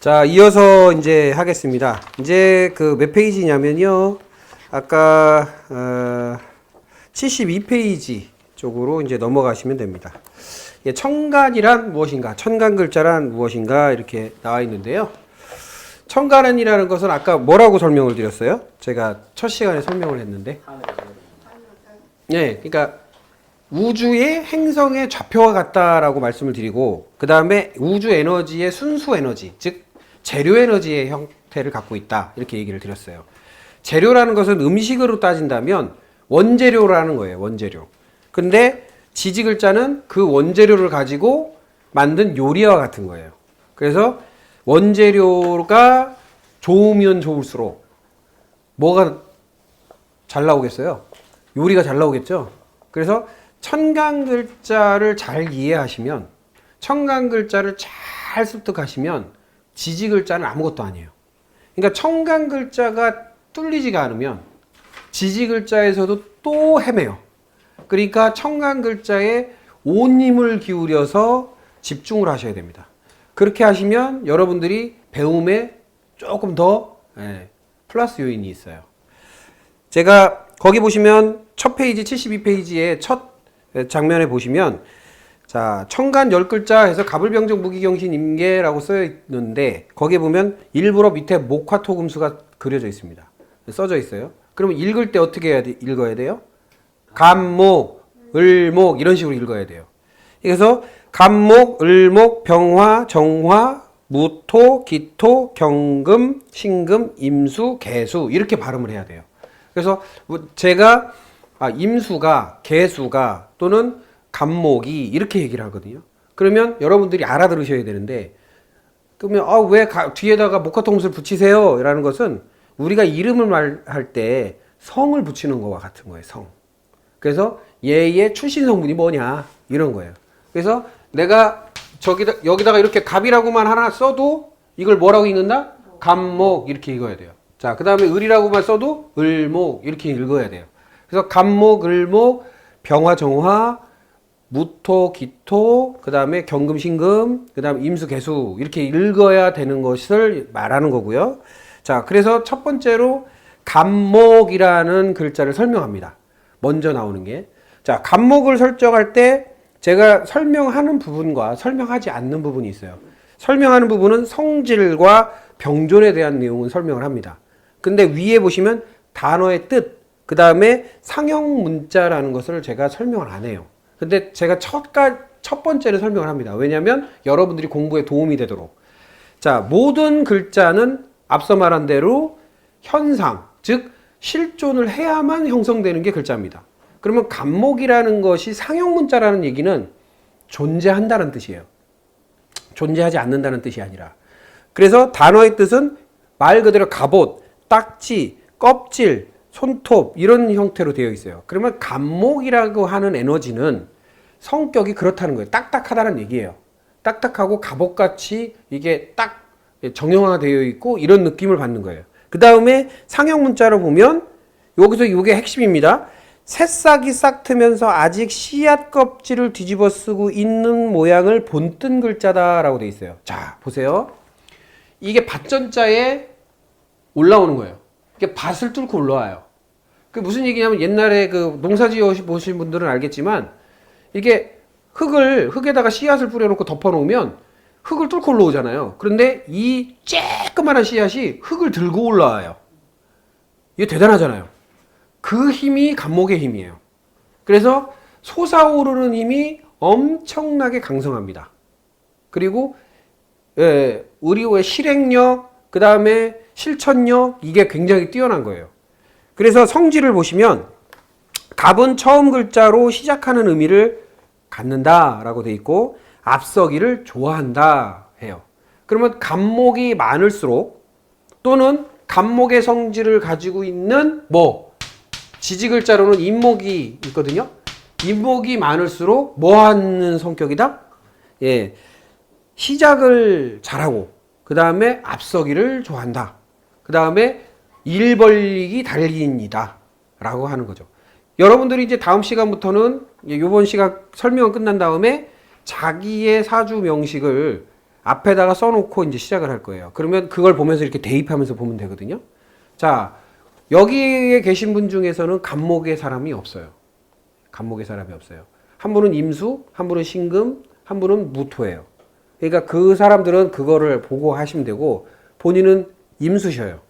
자, 이어서 이제 하겠습니다. 이제 그 몇 페이지냐면요. 아까 72페이지 쪽으로 이제 넘어가시면 됩니다. 청간이란 무엇인가? 청간 글자란 무엇인가? 이렇게 나와 있는데요. 청간이라는 것은 아까 뭐라고 설명을 드렸어요? 제가 첫 시간에 설명을 했는데. 네, 그러니까 우주의 행성의 좌표와 같다라고 말씀을 드리고, 그 다음에 우주 에너지의 순수 에너지, 즉 재료 에너지의 형태를 갖고 있다, 이렇게 얘기를 드렸어요. 재료라는 것은 음식으로 따진다면 원재료라는 거예요. 원재료. 근데 지지 글자는 그 원재료를 가지고 만든 요리와 같은 거예요. 그래서 원재료가 좋으면 좋을수록 뭐가 잘 나오겠어요? 요리가 잘 나오겠죠? 그래서 천간 글자를 잘 이해하시면, 천간 글자를 잘 습득하시면 지지 글자는 아무것도 아니에요. 그러니까 천간 글자가 뚫리지가 않으면 지지 글자에서도 또 헤매요. 그러니까 천간 글자에 온 힘을 기울여서 집중을 하셔야 됩니다. 그렇게 하시면 여러분들이 배움에 조금 더 플러스 요인이 있어요. 제가 거기 보시면 첫 페이지 72페이지의 첫 장면에 보시면, 자, 천간 10글자 해서 가불병정 무기경신 임계라고 써 있는데, 거기에 보면 일부러 밑에 목화토금수가 그려져 있습니다. 써져 있어요. 그러면 읽을 때 어떻게 읽어야 돼요? 간목, 을목 이런 식으로 읽어야 돼요. 그래서 간목, 을목, 병화, 정화, 무토, 기토, 경금, 신금, 임수, 개수 이렇게 발음을 해야 돼요. 그래서 제가 임수가, 개수가 또는 간목이 이렇게 얘기를 하거든요. 그러면 여러분들이 알아들으셔야 되는데, 그러면 왜 뒤에다가 목화통수를 붙이세요? 라는 것은 우리가 이름을 말할 때 성을 붙이는 거와 같은 거예요. 성. 그래서 얘의 출신 성분이 뭐냐 이런 거예요. 그래서 내가 여기다가 이렇게 갑이라고만 하나 써도 이걸 뭐라고 읽는다? 간목 이렇게 읽어야 돼요. 자, 그 다음에 을이라고만 써도 을목 이렇게 읽어야 돼요. 그래서 간목, 을목, 병화, 정화, 무토, 기토, 그 다음에 경금, 신금, 그 다음에 임수, 개수 이렇게 읽어야 되는 것을 말하는 거고요. 자, 그래서 첫 번째로 간목이라는 글자를 설명합니다. 먼저 나오는 게. 자, 간목을 설정할 때 제가 설명하는 부분과 설명하지 않는 부분이 있어요. 설명하는 부분은 성질과 병존에 대한 내용은 설명을 합니다. 근데 위에 보시면 단어의 뜻, 그 다음에 상형 문자라는 것을 제가 설명을 안 해요. 근데 제가 첫 번째를 설명을 합니다. 왜냐하면 여러분들이 공부에 도움이 되도록. 자, 모든 글자는 앞서 말한 대로 현상, 즉 실존을 해야만 형성되는 게 글자입니다. 그러면 간목이라는 것이 상형 문자라는 얘기는 존재한다는 뜻이에요. 존재하지 않는다는 뜻이 아니라. 그래서 단어의 뜻은 말 그대로 갑옷, 딱지, 껍질, 손톱 이런 형태로 되어 있어요. 그러면 간목이라고 하는 에너지는 성격이 그렇다는 거예요. 딱딱하다는 얘기예요. 딱딱하고 갑옷같이 이게 딱 정형화되어 있고 이런 느낌을 받는 거예요. 그 다음에 상형 문자로 보면 여기서 이게 핵심입니다. 새싹이 싹 트면서 아직 씨앗 껍질을 뒤집어 쓰고 있는 모양을 본뜬 글자다라고 되어 있어요. 자, 보세요. 이게 밭전자에 올라오는 거예요. 이게 밭을 뚫고 올라와요. 그 무슨 얘기냐면 옛날에 그 농사 지어 보신 분들은 알겠지만, 이게 흙에다가 씨앗을 뿌려놓고 덮어놓으면 흙을 뚫고 올라오잖아요. 그런데 이 쬐끄만한 씨앗이 흙을 들고 올라와요. 이게 대단하잖아요. 그 힘이 간목의 힘이에요. 그래서 솟아오르는 힘이 엄청나게 강성합니다. 그리고 의리의 실행력, 그 다음에 실천력, 이게 굉장히 뛰어난 거예요. 그래서 성질을 보시면 갑은 처음 글자로 시작하는 의미를 갖는다 라고 돼 있고, 앞서기를 좋아한다 해요. 그러면 간목이 많을수록, 또는 간목의 성질을 가지고 있는 지지 글자로는 임목이 있거든요. 임목이 많을수록 뭐 하는 성격이다? 시작을 잘하고, 그 다음에 앞서기를 좋아한다. 그 다음에 일 벌리기 달리입니다 라고 하는 거죠. 여러분들이 이제 다음 시간부터는, 이번 시간 설명은 끝난 다음에 자기의 사주 명식을 앞에다가 써놓고 이제 시작을 할 거예요. 그러면 그걸 보면서 이렇게 대입하면서 보면 되거든요. 자, 여기에 계신 분 중에서는 간목의 사람이 없어요. 간목의 사람이 없어요. 한 분은 임수, 한 분은 신금, 한 분은 무토예요. 그러니까 그 사람들은 그거를 보고 하시면 되고, 본인은 임수셔요.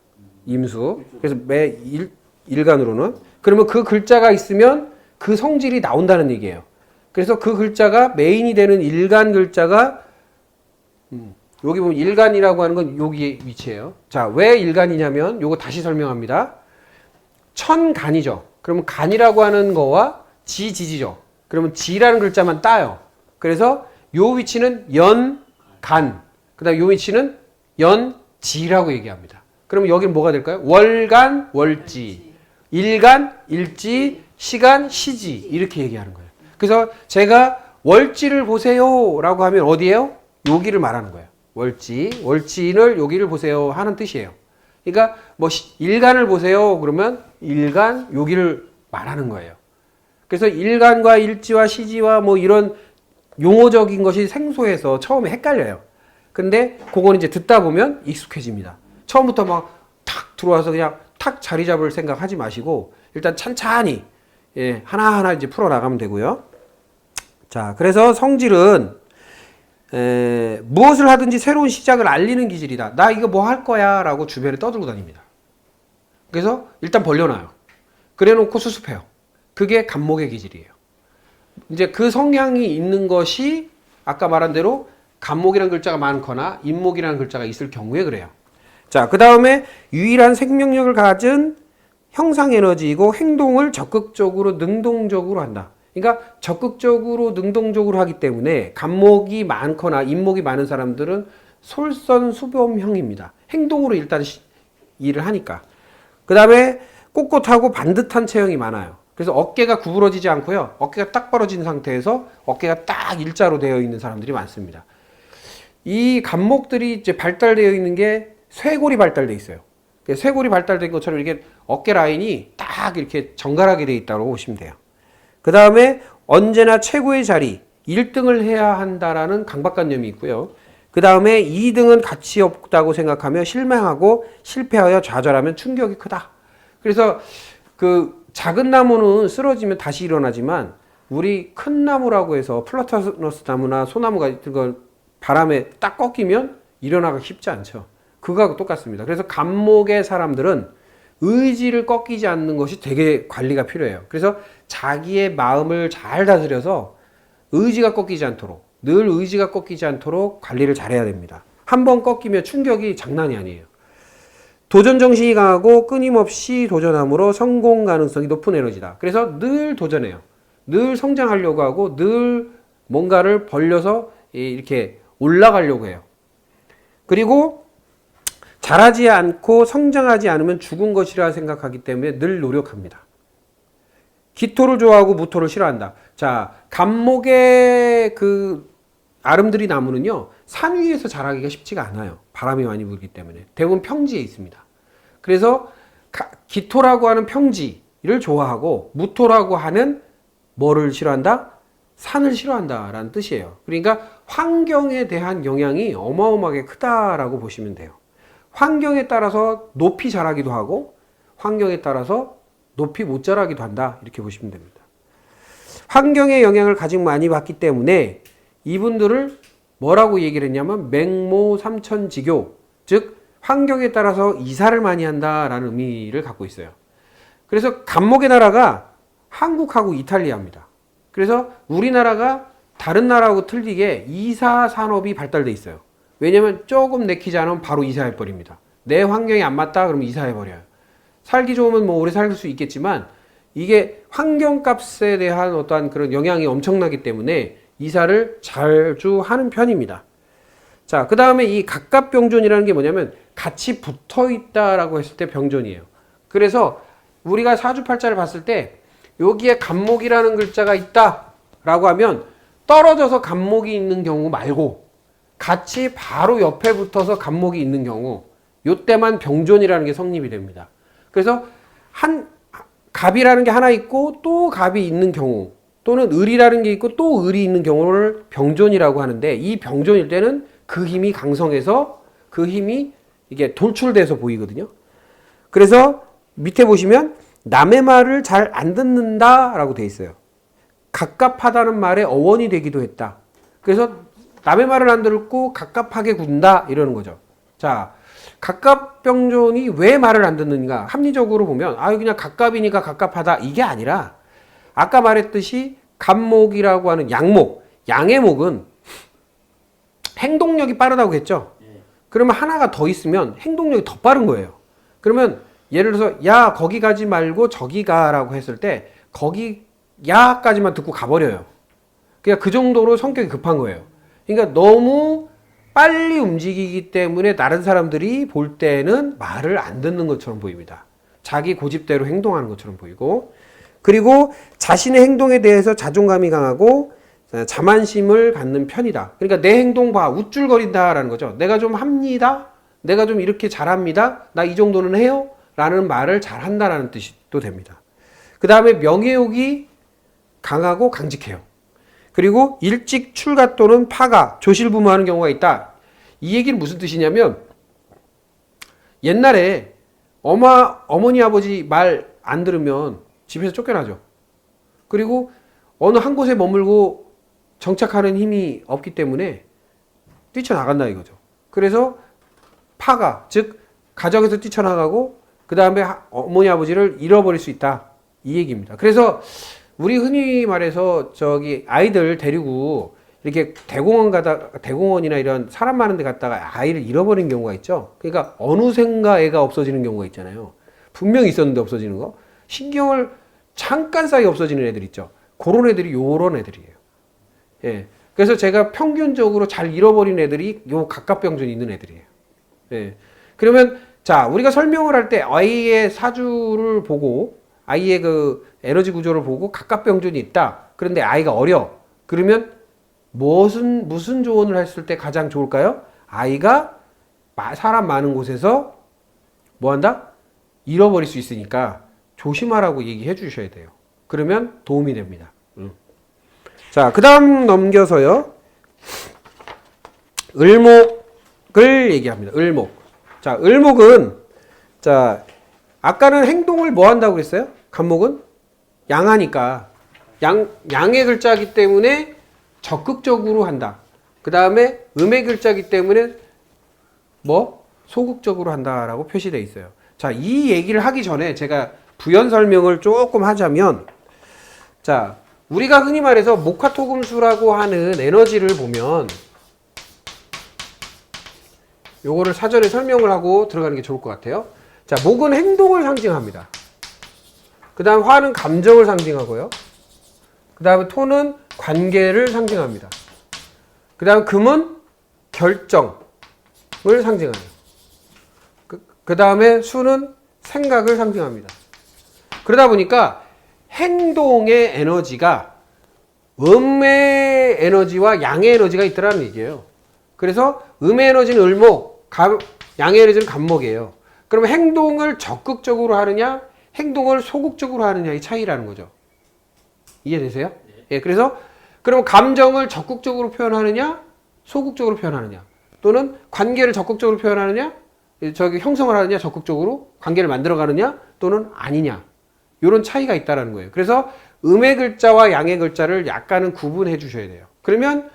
임수. 그래서 매 일간으로는. 그러면 그 글자가 있으면 그 성질이 나온다는 얘기예요. 그래서 그 글자가 메인이 되는 일간 글자가 여기 보면 일간이라고 하는 건 여기 위치예요. 자, 왜 일간이냐면 요거 다시 설명합니다. 천간이죠. 그러면 간이라고 하는 거와 지지지죠. 그러면 지라는 글자만 따요. 그래서 요 위치는 연간. 그다음 요 위치는 연지라고 얘기합니다. 그러면 여기는 뭐가 될까요? 월간, 월지, 일간, 일지, 시간, 시지 이렇게 얘기하는 거예요. 그래서 제가 월지를 보세요라고 하면 어디예요? 여기를 말하는 거예요. 월지, 월지를 여기를 보세요 하는 뜻이에요. 그러니까 뭐 일간을 보세요 그러면 일간 여기를 말하는 거예요. 그래서 일간과 일지와 시지와 뭐 이런 용어적인 것이 생소해서 처음에 헷갈려요. 근데 그건 이제 듣다 보면 익숙해집니다. 처음부터 막 탁 들어와서 그냥 탁 자리 잡을 생각 하지 마시고 일단 찬찬히 하나하나 이제 풀어 나가면 되고요. 자, 그래서 성질은 무엇을 하든지 새로운 시작을 알리는 기질이다. 나 이거 뭐 할 거야 라고 주변에 떠들고 다닙니다. 그래서 일단 벌려놔요. 그래놓고 수습해요. 그게 간목의 기질이에요. 이제 그 성향이 있는 것이 아까 말한 대로 간목이라는 글자가 많거나 임목이라는 글자가 있을 경우에 그래요. 자, 그 다음에 유일한 생명력을 가진 형상에너지이고 행동을 적극적으로 능동적으로 한다. 그러니까 적극적으로 능동적으로 하기 때문에 간목이 많거나 임목이 많은 사람들은 솔선수범형입니다. 행동으로 일단 일을 하니까. 그 다음에 꼿꼿하고 반듯한 체형이 많아요. 그래서 어깨가 구부러지지 않고요. 어깨가 딱 벌어진 상태에서 어깨가 딱 일자로 되어 있는 사람들이 많습니다. 이 간목들이 이제 발달되어 있는 게 쇄골이 발달되어 있어요. 쇄골이 발달된 것처럼 이렇게 어깨 라인이 딱 이렇게 정갈하게 되어 있다고 보시면 돼요. 그 다음에 언제나 최고의 자리, 1등을 해야 한다라는 강박관념이 있고요. 그 다음에 2등은 가치 없다고 생각하며 실망하고 실패하여 좌절하면 충격이 크다. 그래서 그 작은 나무는 쓰러지면 다시 일어나지만 우리 큰 나무라고 해서 플라타너스 나무나 소나무 같은 걸 바람에 딱 꺾이면 일어나기 쉽지 않죠. 그거하고 똑같습니다. 그래서 간목의 사람들은 의지를 꺾이지 않는 것이 되게 관리가 필요해요. 그래서 자기의 마음을 잘 다스려서 의지가 꺾이지 않도록, 늘 의지가 꺾이지 않도록 관리를 잘해야 됩니다. 한번 꺾이면 충격이 장난이 아니에요. 도전 정신이 강하고 끊임없이 도전함으로 성공 가능성이 높은 에너지다. 그래서 늘 도전해요. 늘 성장하려고 하고 늘 뭔가를 벌려서 이렇게 올라가려고 해요. 그리고 잘하지 않고 성장하지 않으면 죽은 것이라 생각하기 때문에 늘 노력합니다. 기토를 좋아하고 무토를 싫어한다. 자, 간목의 그 아름드리 나무는요, 산 위에서 자라기가 쉽지가 않아요. 바람이 많이 불기 때문에. 대부분 평지에 있습니다. 그래서 기토라고 하는 평지를 좋아하고 무토라고 하는 뭐를 싫어한다? 산을 싫어한다라는 뜻이에요. 그러니까 환경에 대한 영향이 어마어마하게 크다라고 보시면 돼요. 환경에 따라서 높이 자라기도 하고 환경에 따라서 높이 못 자라기도 한다. 이렇게 보시면 됩니다. 환경의 영향을 가장 많이 받기 때문에 이분들을 뭐라고 얘기를 했냐면 맹모삼천지교, 즉 환경에 따라서 이사를 많이 한다라는 의미를 갖고 있어요. 그래서 간목의 나라가 한국하고 이탈리아입니다. 그래서 우리나라가 다른 나라하고 틀리게 이사 산업이 발달돼 있어요. 왜냐면 조금 내키지 않으면 바로 이사해 버립니다. 내 환경이 안 맞다 그러면 이사해 버려요. 살기 좋으면 뭐 오래 살 수 있겠지만 이게 환경값에 대한 어떠한 그런 영향이 엄청나기 때문에 이사를 자주 하는 편입니다. 자, 그 다음에 이 갑갑병존이라는 게 뭐냐면 같이 붙어 있다라고 했을 때 병존이에요. 그래서 우리가 사주팔자를 봤을 때 여기에 간목이라는 글자가 있다라고 하면 떨어져서 간목이 있는 경우 말고 같이 바로 옆에 붙어서 간목이 있는 경우 요때만 병존이라는 게 성립이 됩니다. 그래서 갑이라는 게 하나 있고 또 갑이 있는 경우 또는 을이라는 게 있고 또 을이 있는 경우를 병존이라고 하는데 이 병존일 때는 그 힘이 강성해서 그 힘이 이게 돌출돼서 보이거든요. 그래서 밑에 보시면 남의 말을 잘 안 듣는다라고 돼 있어요. 갑갑하다는 말에 어원이 되기도 했다. 그래서 남의 말을 안 듣고 갑갑하게 군다 이러는 거죠. 자, 갑갑병존이 왜 말을 안 듣는가? 합리적으로 보면 그냥 갑갑이니까 갑갑하다 이게 아니라 아까 말했듯이 갑목이라고 하는 양목, 양의 목은 행동력이 빠르다고 했죠. 그러면 하나가 더 있으면 행동력이 더 빠른 거예요. 그러면 예를 들어서 야 거기 가지 말고 저기 가라고 했을 때 거기 야까지만 듣고 가버려요. 그냥 그 정도로 성격이 급한 거예요. 그러니까 너무 빨리 움직이기 때문에 다른 사람들이 볼 때는 말을 안 듣는 것처럼 보입니다. 자기 고집대로 행동하는 것처럼 보이고, 그리고 자신의 행동에 대해서 자존감이 강하고 자만심을 갖는 편이다. 그러니까 내 행동 봐 우쭐거린다라는 거죠. 내가 좀 합니다. 내가 좀 이렇게 잘합니다. 나 이 정도는 해요. 라는 말을 잘한다라는 뜻도 됩니다. 그 다음에 명예욕이 강하고 강직해요. 그리고 일찍 출가 또는 파가, 조실부무하는 경우가 있다. 이 얘기는 무슨 뜻이냐면 옛날에 어머니 아버지 말 안 들으면 집에서 쫓겨나죠. 그리고 어느 한 곳에 머물고 정착하는 힘이 없기 때문에 뛰쳐나간다 이거죠. 그래서 파가, 즉 가정에서 뛰쳐나가고 그 다음에 어머니 아버지를 잃어버릴 수 있다 이 얘기입니다. 그래서 우리 흔히 말해서 아이들 데리고 이렇게 대공원이나 이런 사람 많은 데 갔다가 아이를 잃어버린 경우가 있죠. 그러니까 어느샌가 애가 없어지는 경우가 있잖아요. 분명히 있었는데 없어지는 거. 신경을 잠깐 사이에 없어지는 애들 있죠. 그런 애들이 요런 애들이에요. 예. 그래서 제가 평균적으로 잘 잃어버린 애들이 요 갑갑병존이 있는 애들이에요. 예. 그러면 자, 우리가 설명을 할 때 아이의 사주를 보고 아이의 그 에너지 구조를 보고 갑갑병존이 있다. 그런데 아이가 어려. 그러면 무슨 조언을 했을 때 가장 좋을까요? 아이가 사람 많은 곳에서 뭐 한다? 잃어버릴 수 있으니까 조심하라고 얘기해 주셔야 돼요. 그러면 도움이 됩니다. 자, 그 다음 넘겨서요. 을목을 얘기합니다. 을목. 자, 을목은, 자, 아까는 행동을 뭐 한다고 그랬어요? 갑목은? 양하니까. 양의 글자이기 때문에 적극적으로 한다. 그 다음에 음의 글자이기 때문에 소극적으로 한다라고 표시되어 있어요. 자, 이 얘기를 하기 전에 제가 부연 설명을 조금 하자면, 자, 우리가 흔히 말해서 목화토금수라고 하는 에너지를 보면 요거를 사전에 설명을 하고 들어가는 게 좋을 것 같아요. 자, 목은 행동을 상징합니다. 그 다음 화는 감정을 상징하고요. 그 다음에 토는 관계를 상징합니다. 그 다음 금은 결정을 상징하죠. 그 다음에 수는 생각을 상징합니다. 그러다 보니까 행동의 에너지가 음의 에너지와 양의 에너지가 있더라는 얘기예요. 그래서 음의 에너지는 을목, 양의 에너지는 갑목이에요. 그러면 행동을 적극적으로 하느냐, 행동을 소극적으로 하느냐의 차이라는 거죠. 이해되세요? 예, 그래서 그럼 감정을 적극적으로 표현하느냐, 소극적으로 표현하느냐, 또는 관계를 적극적으로 표현하느냐, 형성을 하느냐, 적극적으로 관계를 만들어가느냐, 또는 아니냐. 이런 차이가 있다는 거예요. 그래서 음의 글자와 양의 글자를 약간은 구분해 주셔야 돼요. 그러면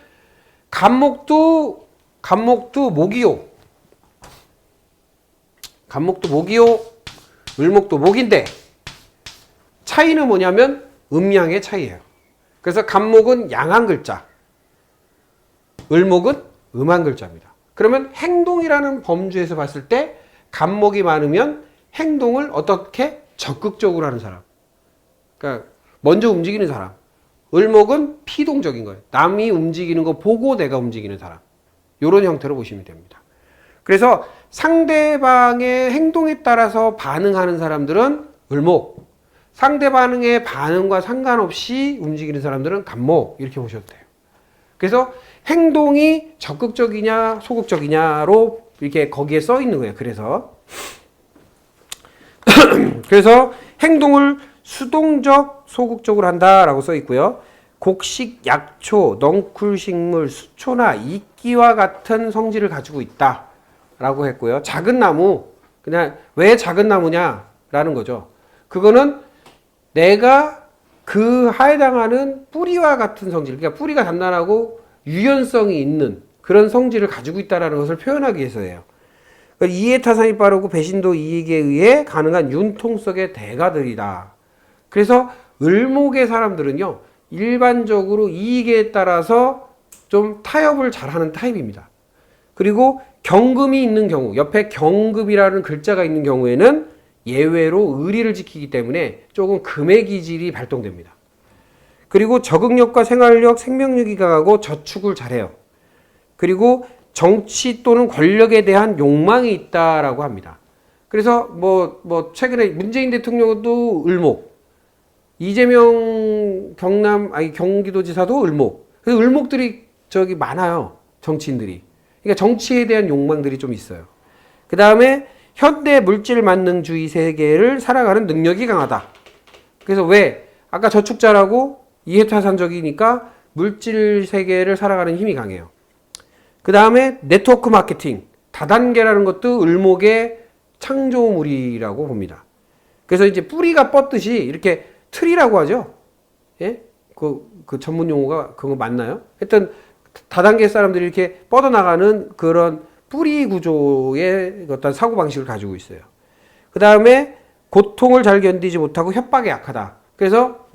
갑목도 목이요. 갑목도 목이요. 을목도 목인데 차이는 뭐냐면 음양의 차이예요. 그래서 갑목은 양한 글자, 을목은 음한 글자입니다. 그러면 행동이라는 범주에서 봤을 때 갑목이 많으면 행동을 어떻게 적극적으로 하는 사람, 그러니까 먼저 움직이는 사람. 을목은 피동적인 거예요. 남이 움직이는 거 보고 내가 움직이는 사람. 이런 형태로 보시면 됩니다. 그래서 상대방의 행동에 따라서 반응하는 사람들은 을목, 상대방의 반응과 상관없이 움직이는 사람들은 갑목, 이렇게 보셔도 돼요. 그래서 행동이 적극적이냐 소극적이냐로 이렇게 거기에 써 있는 거예요. 그래서 행동을 수동적 소극적으로 한다라고 써 있고요. 곡식, 약초, 넝쿨식물, 수초나 이끼와 같은 성질을 가지고 있다라고 했고요. 작은 나무, 그냥 왜 작은 나무냐라는 거죠. 그거는 내가 그 해당하는 뿌리와 같은 성질, 그러니까 뿌리가 단단하고 유연성이 있는 그런 성질을 가지고 있다는 것을 표현하기 위해서예요. 이해타산이 빠르고 배신도 이익에 의해 가능한 융통성의 대가들이다. 그래서 을목의 사람들은요, 일반적으로 이익에 따라서 좀 타협을 잘하는 타입입니다. 그리고 경금이 있는 경우, 옆에 경금이라는 글자가 있는 경우에는 예외로 의리를 지키기 때문에 조금 금의 기질이 발동됩니다. 그리고 적응력과 생활력, 생명력이 강하고 저축을 잘해요. 그리고 정치 또는 권력에 대한 욕망이 있다라고 합니다. 그래서 최근에 문재인 대통령도 을목, 이재명 경기도지사도 을목. 그래서 을목들이 많아요. 정치인들이. 그러니까 정치에 대한 욕망들이 좀 있어요. 그 다음에 현대 물질 만능주의 세계를 살아가는 능력이 강하다. 그래서 왜? 아까 저축 잘하고 이해타산적이니까 물질 세계를 살아가는 힘이 강해요. 그 다음에 네트워크 마케팅, 다단계라는 것도 을목의 창조물이라고 봅니다. 그래서 이제 뿌리가 뻗듯이 이렇게 틀이라고 하죠. 예? 그 전문 용어가 그거 맞나요? 하여튼 다단계 사람들이 이렇게 뻗어나가는 그런 뿌리 구조의 어떤 사고방식을 가지고 있어요. 그 다음에 고통을 잘 견디지 못하고 협박에 약하다. 그래서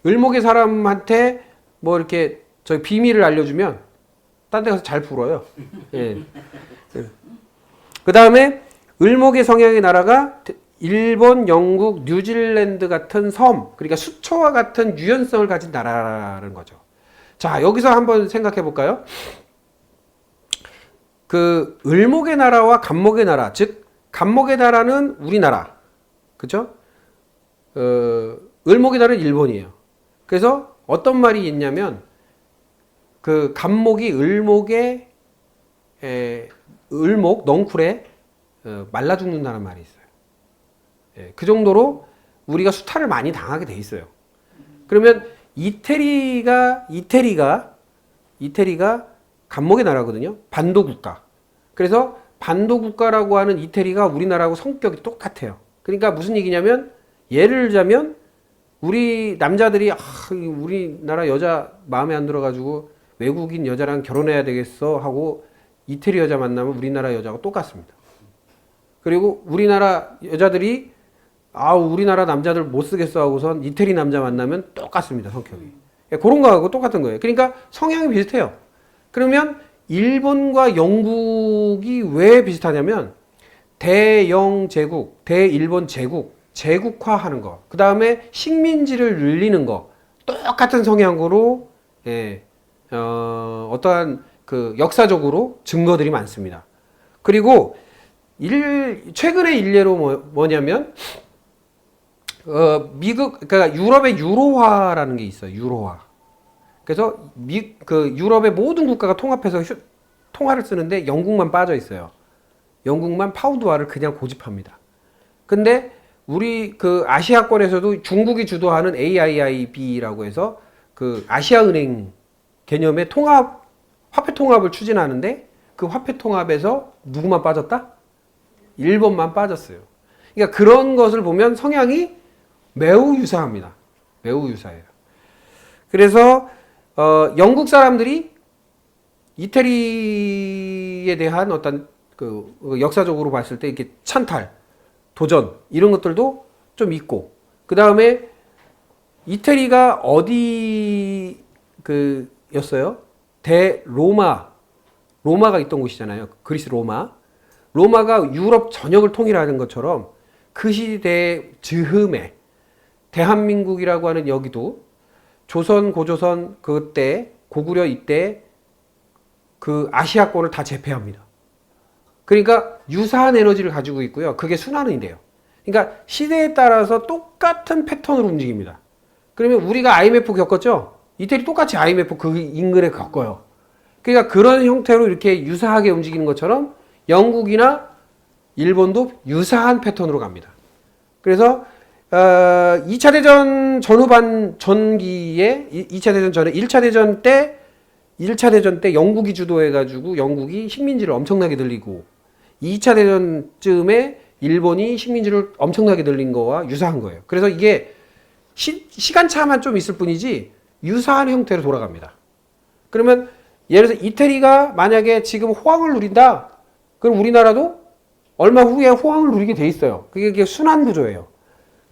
을목의 사람한테 이렇게 비밀을 알려주면 딴 데 가서 잘 풀어요. 예. 그 다음에 을목의 성향의 나라가 일본, 영국, 뉴질랜드 같은 섬, 그러니까 수초와 같은 유연성을 가진 나라라는 거죠. 자, 여기서 한번 생각해 볼까요? 그 을목의 나라와 간목의 나라, 즉 간목의 나라는 우리나라, 그죠? 을목의 나라는 일본이에요. 그래서 어떤 말이 있냐면 그 간목이 을목 넝쿨에 말라 죽는다는 말이 있어요. 예, 그 정도로 우리가 수탈을 많이 당하게 돼 있어요. 그러면 이태리가 간목의 나라거든요. 반도 국가. 그래서 반도 국가라고 하는 이태리가 우리나라하고 성격이 똑같아요. 그러니까 무슨 얘기냐면 예를 들자면 우리 남자들이 우리나라 여자 마음에 안 들어가지고 외국인 여자랑 결혼해야 되겠어 하고 이태리 여자 만나면 우리나라 여자하고 똑같습니다. 그리고 우리나라 여자들이 우리나라 남자들 못 쓰겠어 하고선 이태리 남자 만나면 똑같습니다. 성격이. 그런 거하고 똑같은 거예요. 그러니까 성향이 비슷해요. 그러면 일본과 영국이 왜 비슷하냐면 대영제국, 대일본 제국, 제국화하는 거, 그 다음에 식민지를 늘리는 거, 똑같은 성향으로 어떠한 그 역사적으로 증거들이 많습니다. 그리고 최근의 일례로 뭐냐면 그러니까 유럽의 유로화라는 게 있어요. 유로화. 그래서 유럽의 모든 국가가 통합해서 통화를 쓰는데 영국만 빠져 있어요. 영국만 파운드화를 그냥 고집합니다. 근데 우리 그 아시아권에서도 중국이 주도하는 AIIB라고 해서 그 아시아은행 개념의 화폐 통합을 추진하는데 그 화폐 통합에서 누구만 빠졌다? 일본만 빠졌어요. 그러니까 그런 것을 보면 성향이 매우 유사합니다. 매우 유사해요. 그래서 영국 사람들이 이태리에 대한 어떤 그 역사적으로 봤을 때 이렇게 찬탈, 도전 이런 것들도 좀 있고, 그 다음에 이태리가 어디 였어요? 로마가 있던 곳이잖아요. 그리스 로마가 유럽 전역을 통일하는 것처럼 그 시대의 즈음에 대한민국이라고 하는 여기도 조선, 고조선 그때 고구려 이때 그 아시아권을 다 제패합니다. 그러니까 유사한 에너지를 가지고 있고요. 그게 순환이 돼요. 그러니까 시대에 따라서 똑같은 패턴으로 움직입니다. 그러면 우리가 IMF 겪었죠? 이태리 똑같이 IMF 그 인근에 겪어요. 그러니까 그런 형태로 이렇게 유사하게 움직이는 것처럼 영국이나 일본도 유사한 패턴으로 갑니다. 그래서 2차 대전 전후반 전기에 2차 대전 전에 1차 대전 때 영국이 주도해가지고 영국이 식민지를 엄청나게 늘리고 2차 대전쯤에 일본이 식민지를 엄청나게 늘린 거와 유사한 거예요. 그래서 이게 시간차만 좀 있을 뿐이지 유사한 형태로 돌아갑니다. 그러면 예를 들어서 이태리가 만약에 지금 호황을 누린다. 그럼 우리나라도 얼마 후에 호황을 누리게 돼 있어요. 그게 순환 구조예요.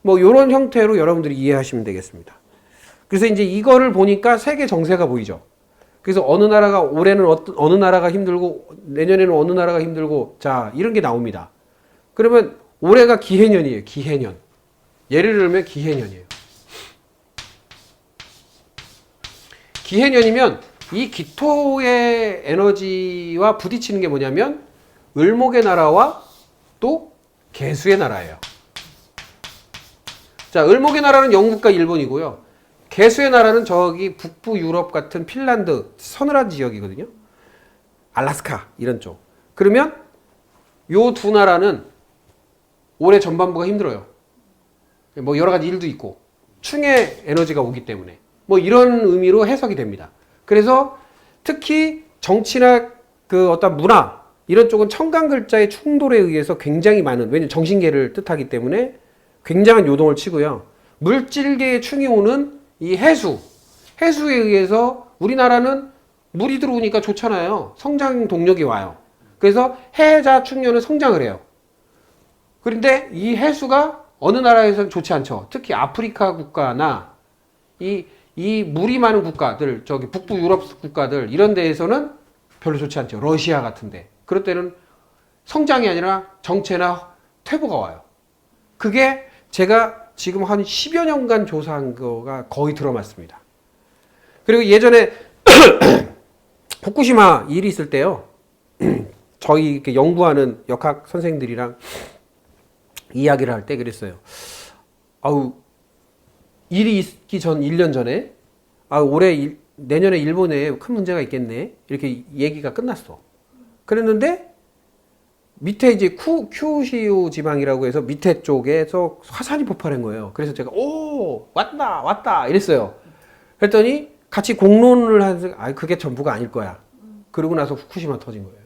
뭐 이런 형태로 여러분들이 이해하시면 되겠습니다. 그래서 이제 이거를 보니까 세계 정세가 보이죠. 그래서 어느 나라가 올해는 어느 나라가 힘들고 내년에는 어느 나라가 힘들고 자 이런 게 나옵니다. 그러면 올해가 기해년이에요. 기해년. 예를 들면 기해년이에요. 기해년이면 이 기토의 에너지와 부딪히는 게 뭐냐면 을목의 나라와 또 개수의 나라예요. 자, 을목의 나라는 영국과 일본이고요. 개수의 나라는 저기 북부 유럽 같은 핀란드 서늘한 지역이거든요. 알라스카 이런 쪽. 그러면 요 두 나라는 올해 전반부가 힘들어요. 뭐 여러 가지 일도 있고 충의 에너지가 오기 때문에 뭐 이런 의미로 해석이 됩니다. 그래서 특히 정치나 그 어떤 문화 이런 쪽은 청간 글자의 충돌에 의해서 굉장히 많은, 왜냐면 정신계를 뜻하기 때문에 굉장한 요동을 치고요. 물질계의 충이 오는 이 해수에 의해서 우리나라는 물이 들어오니까 좋잖아요. 성장 동력이 와요. 그래서 해자 충년은 성장을 해요. 그런데 이 해수가 어느 나라에서는 좋지 않죠. 특히 아프리카 국가나 이 물이 많은 국가들, 저기 북부 유럽 국가들 이런 데에서는 별로 좋지 않죠. 러시아 같은데. 그럴 때는 성장이 아니라 정체나 퇴보가 와요. 그게 제가 지금 한 10여 년간 조사한 거가 거의 들어맞습니다. 그리고 예전에 후쿠시마 일이 있을 때요. 저희 이렇게 연구하는 역학 선생님들이랑 이야기를 할 때 그랬어요. 아우, 일이 있기 전 1년 전에 내년에 일본에 큰 문제가 있겠네. 이렇게 얘기가 끝났어. 그랬는데 밑에 이제 큐슈 지방이라고 해서 밑에 쪽에서 화산이 폭발한 거예요. 그래서 제가 오 왔다 이랬어요. 그랬더니 같이 공론을 하면서 그게 전부가 아닐 거야. 그러고 나서 후쿠시마 터진 거예요.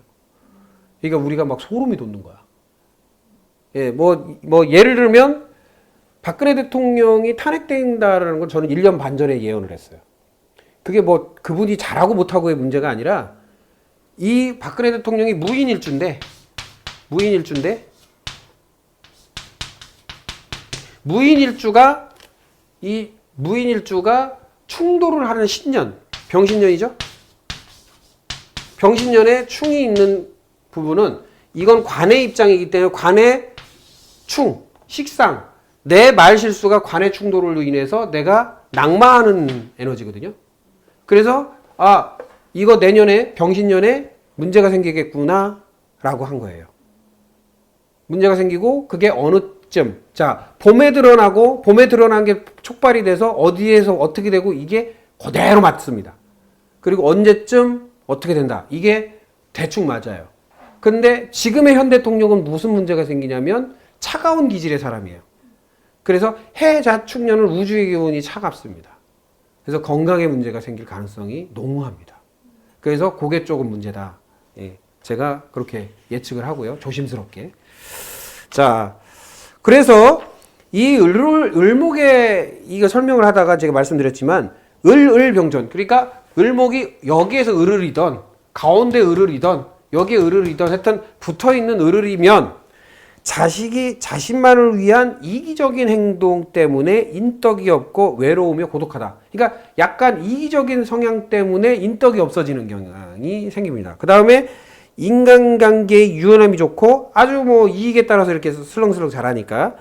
그러니까 우리가 막 소름이 돋는 거야. 예, 뭐 예를 들면 박근혜 대통령이 탄핵된다라는 건 저는 1년 반 전에 예언을 했어요. 그게 뭐 그분이 잘하고 못하고의 문제가 아니라 이 박근혜 대통령이 무인일주인데 무인일주가 충돌을 하는 신년, 병신년이죠? 병신년에 충이 있는 부분은 이건 관의 입장이기 때문에 관의 충, 식상, 내 말 실수가 관의 충돌로 인해서 내가 낙마하는 에너지거든요. 그래서 이거 내년에 병신년에 문제가 생기겠구나 라고 한 거예요. 문제가 생기고 그게 어느쯤, 자, 봄에 드러난 게 촉발이 돼서 어디에서 어떻게 되고 이게 그대로 맞습니다. 그리고 언제쯤 어떻게 된다. 이게 대충 맞아요. 근데 지금의 현 대통령은 무슨 문제가 생기냐면 차가운 기질의 사람이에요. 그래서 해자축년은 우주의 기운이 차갑습니다. 그래서 건강에 문제가 생길 가능성이 농후합니다. 그래서 그게 조금 문제다. 예, 제가 그렇게 예측을 하고요. 조심스럽게. 자, 그래서 이 을목에 이거 설명을 하다가 제가 말씀드렸지만 을병전, 그러니까 을목이 여기에서 을이던 가운데 을이던 여기에 을이던 하여튼 붙어있는 을이면 자신만을 위한 이기적인 행동 때문에 인덕이 없고 외로우며 고독하다. 그러니까 약간 이기적인 성향 때문에 인덕이 없어지는 경향이 생깁니다. 그 다음에 인간관계의 유연함이 좋고 아주 뭐 이익에 따라서 이렇게 슬렁슬렁 잘하니까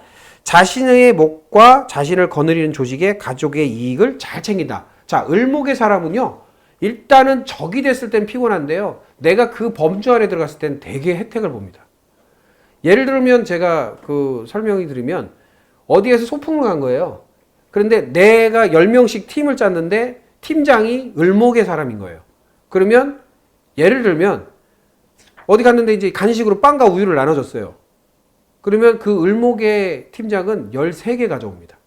자신의 목과 자신을 거느리는 조직에 가족의 이익을 잘 챙긴다. 자, 을목의 사람은요. 일단은 적이 됐을 땐 피곤한데요. 내가 그 범주 안에 들어갔을 땐 되게 혜택을 봅니다. 예를 들면 제가 그 설명이 드리면 어디에서 소풍을 간 거예요. 그런데 내가 10명씩 팀을 짰는데 팀장이 을목의 사람인 거예요. 그러면 예를 들면 어디 갔는데 이제 간식으로 빵과 우유를 나눠줬어요. 그러면 그 을목의 팀장은 13개 가져옵니다.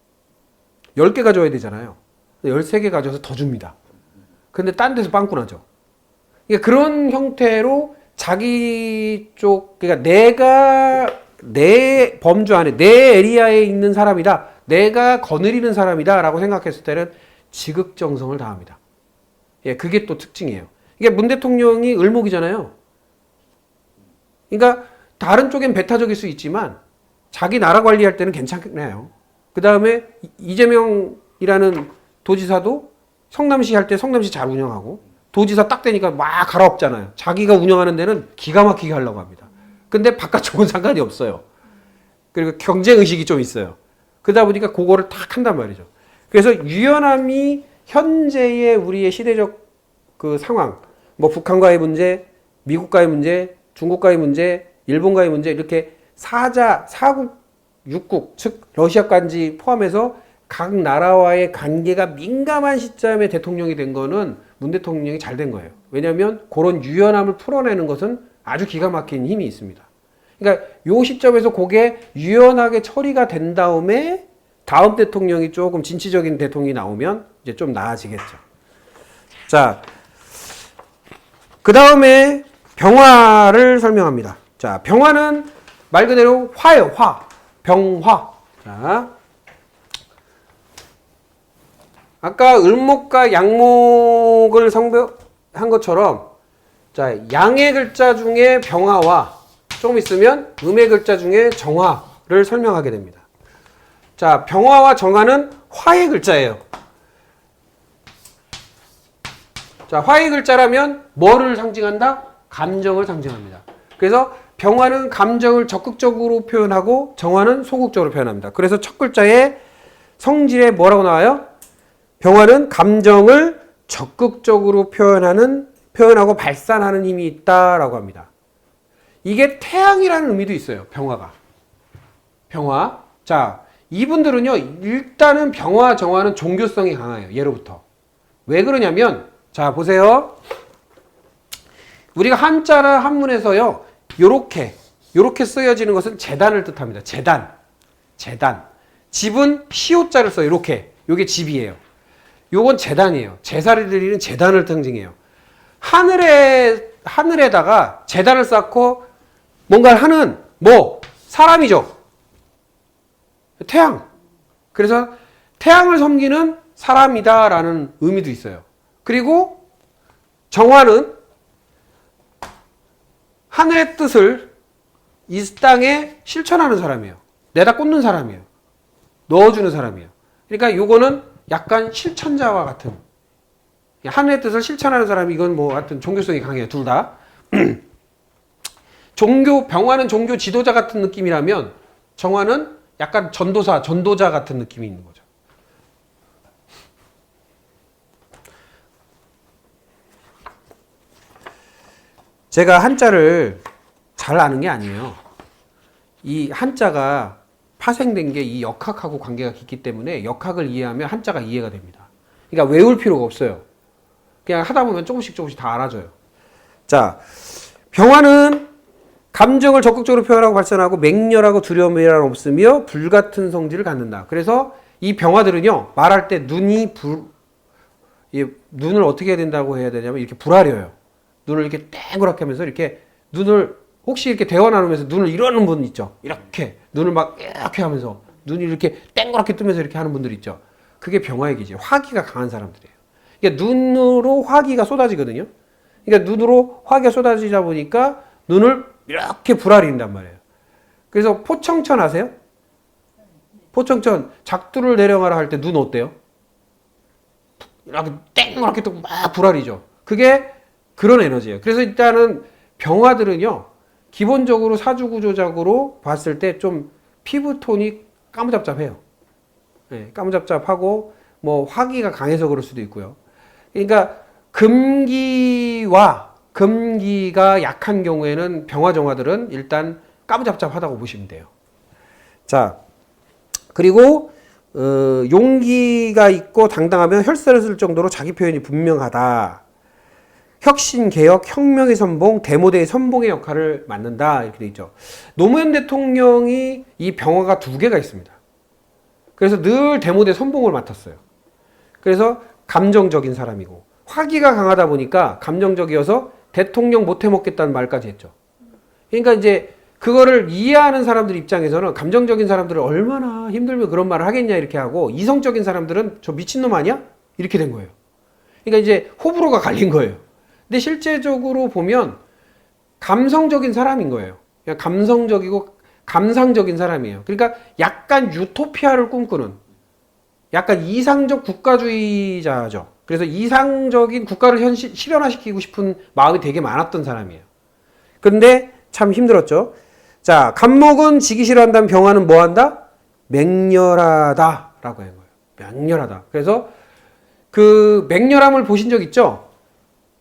10개 가져와야 되잖아요. 13개 가져와서 더 줍니다. 근데 딴 데서 빵꾸 나죠. 그러니까 그런 형태로 자기 쪽, 그러니까 내가 내 범주 안에, 내 에리아에 있는 사람이다. 내가 거느리는 사람이다. 라고 생각했을 때는 지극정성을 다합니다. 예, 그게 또 특징이에요. 이게 문 대통령이 을목이잖아요. 그러니까 다른 쪽엔 배타적일 수 있지만 자기 나라 관리할 때는 괜찮겠네요. 그 다음에 이재명이라는 도지사도 성남시 할 때 성남시 잘 운영하고 도지사 딱 되니까 막 갈아엎잖아요. 자기가 운영하는 데는 기가 막히게 하려고 합니다. 근데 바깥쪽은 상관이 없어요. 그리고 경쟁의식이 좀 있어요. 그러다 보니까 그거를 탁 한단 말이죠. 그래서 유연함이 현재의 우리의 시대적 그 상황, 뭐 북한과의 문제, 미국과의 문제, 중국과의 문제, 일본과의 문제 이렇게 사국, 육국, 즉 러시아까지 포함해서 각 나라와의 관계가 민감한 시점에 대통령이 된 거는 문 대통령이 잘 된 거예요. 왜냐하면 그런 유연함을 풀어내는 것은 아주 기가 막힌 힘이 있습니다. 그러니까 요 시점에서 그게 유연하게 처리가 된 다음에 다음 대통령이 조금 진취적인 대통령이 나오면 이제 좀 나아지겠죠. 자, 그 다음에 병화를 설명합니다. 자, 병화는 말 그대로 화예요, 화. 병화. 자, 아까 을목과 양목을 성별한 것처럼, 자, 양의 글자 중에 병화와 조금 있으면 음의 글자 중에 정화를 설명하게 됩니다. 자, 병화와 정화는 화의 글자예요. 자, 화의 글자라면 뭐를 상징한다? 감정을 상징합니다. 그래서 병화는 감정을 적극적으로 표현하고 정화는 소극적으로 표현합니다. 그래서 첫 글자에 성질에 뭐라고 나와요? 병화는 감정을 적극적으로 표현하고 발산하는 힘이 있다라고 합니다. 이게 태양이라는 의미도 있어요. 병화가. 병화. 자, 이분들은요, 일단은 병화, 정화는 종교성이 강해요. 예로부터. 왜 그러냐면, 자, 보세요. 우리가 한자나 한문에서요, 요렇게 쓰여지는 것은 재단을 뜻합니다. 재단. 집은 시옷자를 써요. 요게 집이에요. 요건 재단이에요. 제사를 드리는 재단을 상징해요. 하늘에다가 재단을 쌓고 뭔가를 하는, 사람이죠. 태양. 그래서 태양을 섬기는 사람이다라는 의미도 있어요. 그리고 정화는 하늘의 뜻을 이 땅에 실천하는 사람이에요. 내다 꽂는 사람이에요. 넣어주는 사람이에요. 그러니까 요거는 약간 실천자와 같은, 하늘의 뜻을 실천하는 사람이, 이건 뭐 하여튼 종교성이 강해요. 둘 다. 병화는 종교 지도자 같은 느낌이라면 정화는 약간 전도자 같은 느낌이 있는 거죠. 제가 한자를 잘 아는 게 아니에요. 이 한자가 파생된 게 이 역학하고 관계가 깊기 때문에 역학을 이해하면 한자가 이해가 됩니다. 그러니까 외울 필요가 없어요. 그냥 하다 보면 조금씩 다 알아져요. 자, 병화는 감정을 적극적으로 표현하고 발산하고 맹렬하고 두려움이란 없으며 불같은 성질을 갖는다. 그래서 이 병화들은요, 말할 때 눈을 어떻게 해야 된다고 해야 되냐면 이렇게 불아려요. 눈을 이렇게 땡그랗게 하면서 이렇게 눈을, 혹시 이렇게 대화 나누면서 눈을 이러는 분 있죠? 이렇게 눈을 막 이렇게 하면서 눈이 이렇게 땡그랗게 뜨면서 이렇게 하는 분들 있죠? 그게 병화의 기질, 화기가 강한 사람들이에요. 그러니까 눈으로 화기가 쏟아지거든요. 그러니까 눈으로 화기가 쏟아지다 보니까 눈을 이렇게 불아린단 말이에요. 그래서 포청천 아세요? 포청천, 작두를 내려가라 할 때 눈 어때요? 이렇게 땡그랗게 뜨고 막 불아리죠. 그게 그런 에너지예요. 그래서 일단은 병화들은요, 기본적으로 사주구조적으로 봤을 때 좀 피부톤이 까무잡잡해요. 네, 까무잡잡하고 뭐 화기가 강해서 그럴 수도 있고요. 그러니까 금기가 약한 경우에는 병화정화들은 일단 까무잡잡하다고 보시면 돼요. 자, 그리고 용기가 있고 당당하면 혈세를 쓸 정도로 자기 표현이 분명하다. 혁신, 개혁, 혁명의 선봉, 대모대의 선봉의 역할을 맡는다. 이렇게 돼 있죠. 노무현 대통령이 이 병화가 두 개가 있습니다. 그래서 늘 대모대 선봉을 맡았어요. 그래서 감정적인 사람이고, 화기가 강하다 보니까 감정적이어서 대통령 못 해먹겠다는 말까지 했죠. 그러니까 이제 그거를 이해하는 사람들 입장에서는 감정적인 사람들은 얼마나 힘들면 그런 말을 하겠냐 이렇게 하고, 이성적인 사람들은 저 미친놈 아니야? 이렇게 된 거예요. 그러니까 이제 호불호가 갈린 거예요. 근데 실제적으로 보면 감성적인 사람인 거예요. 그냥 감성적이고 감상적인 사람이에요. 그러니까 약간 유토피아를 꿈꾸는, 약간 이상적 국가주의자죠. 그래서 이상적인 국가를 실현화시키고 싶은 마음이 되게 많았던 사람이에요. 근데 참 힘들었죠. 자, 간목은 지기 싫어한다면 병화는 뭐 한다? 맹렬하다 라고 하는 거예요. 맹렬하다. 그래서 그 맹렬함을 보신 적 있죠?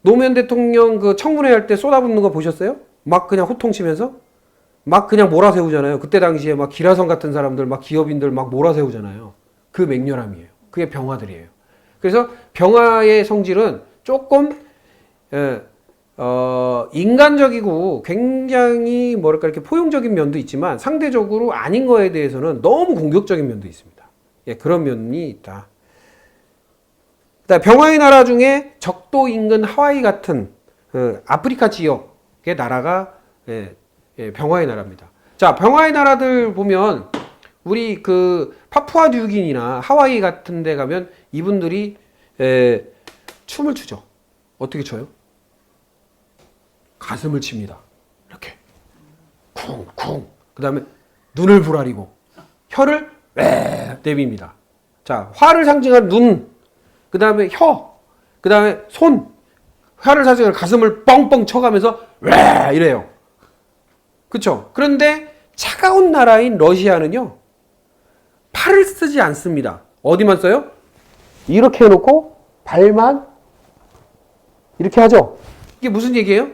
노무현 대통령 그 청문회 할 때 쏟아붓는 거 보셨어요? 막 그냥 호통치면서 막 그냥 몰아세우잖아요. 그때 당시에 막 기라성 같은 사람들, 막 기업인들 막 몰아세우잖아요. 그 맹렬함이에요. 그게 병화들이에요. 그래서 병화의 성질은 조금 인간적이고 굉장히 뭐랄까 이렇게 포용적인 면도 있지만 상대적으로 아닌 거에 대해서는 너무 공격적인 면도 있습니다. 예, 그런 면이 있다. 병화의 나라 중에 적도 인근 하와이 같은 아프리카 지역의 나라가 병화의 나라입니다. 자, 병화의 나라들 보면 우리 그 파푸아 뉴기니나 하와이 같은 데 가면 이분들이 춤을 추죠. 어떻게 춰요? 가슴을 칩니다. 이렇게 쿵쿵. 그 다음에 눈을 부라리고 혀를 왜 내밉니다. 자, 화를 상징한 눈, 그 다음에 혀, 그 다음에 손, 혀를 상징한 가슴을 뻥뻥 쳐가면서 왜 이래요. 그쵸? 그런데 차가운 나라인 러시아는요, 팔을 쓰지 않습니다. 어디만 써요? 이렇게 해놓고 발만 이렇게 하죠. 이게 무슨 얘기예요?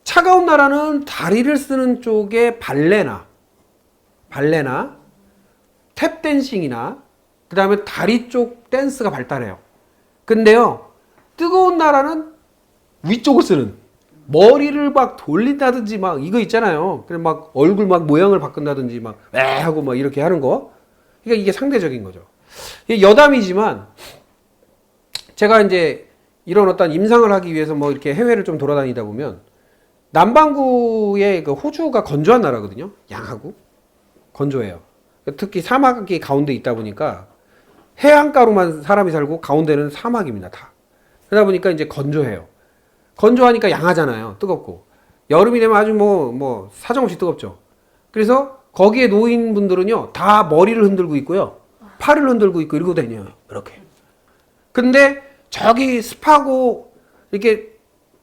차가운 나라는 다리를 쓰는 쪽에 발레나 탭댄싱이나 그 다음에 다리 쪽 댄스가 발달해요. 근데요, 뜨거운 나라는 위쪽을 쓰는, 머리를 막 돌린다든지 막 이거 있잖아요. 그냥 막 얼굴 막 모양을 바꾼다든지 막 에 하고 막 이렇게 하는 거. 그러니까 이게 상대적인 거죠. 이게 여담이지만 제가 이제 이런 어떤 임상을 하기 위해서 뭐 이렇게 해외를 좀 돌아다니다 보면 남반구의 그 호주가 건조한 나라거든요. 양하고 건조해요. 특히 사막이 가운데 있다 보니까 해안가로만 사람이 살고 가운데는 사막입니다. 다. 그러다 보니까 이제 건조해요. 건조하니까 양하잖아요. 뜨겁고. 여름이 되면 아주 뭐 사정없이 뜨겁죠. 그래서 거기에 노인분들은요, 다 머리를 흔들고 있고요, 팔을 흔들고 있고 이러고 다녀요. 이렇게. 근데 저기 습하고 이렇게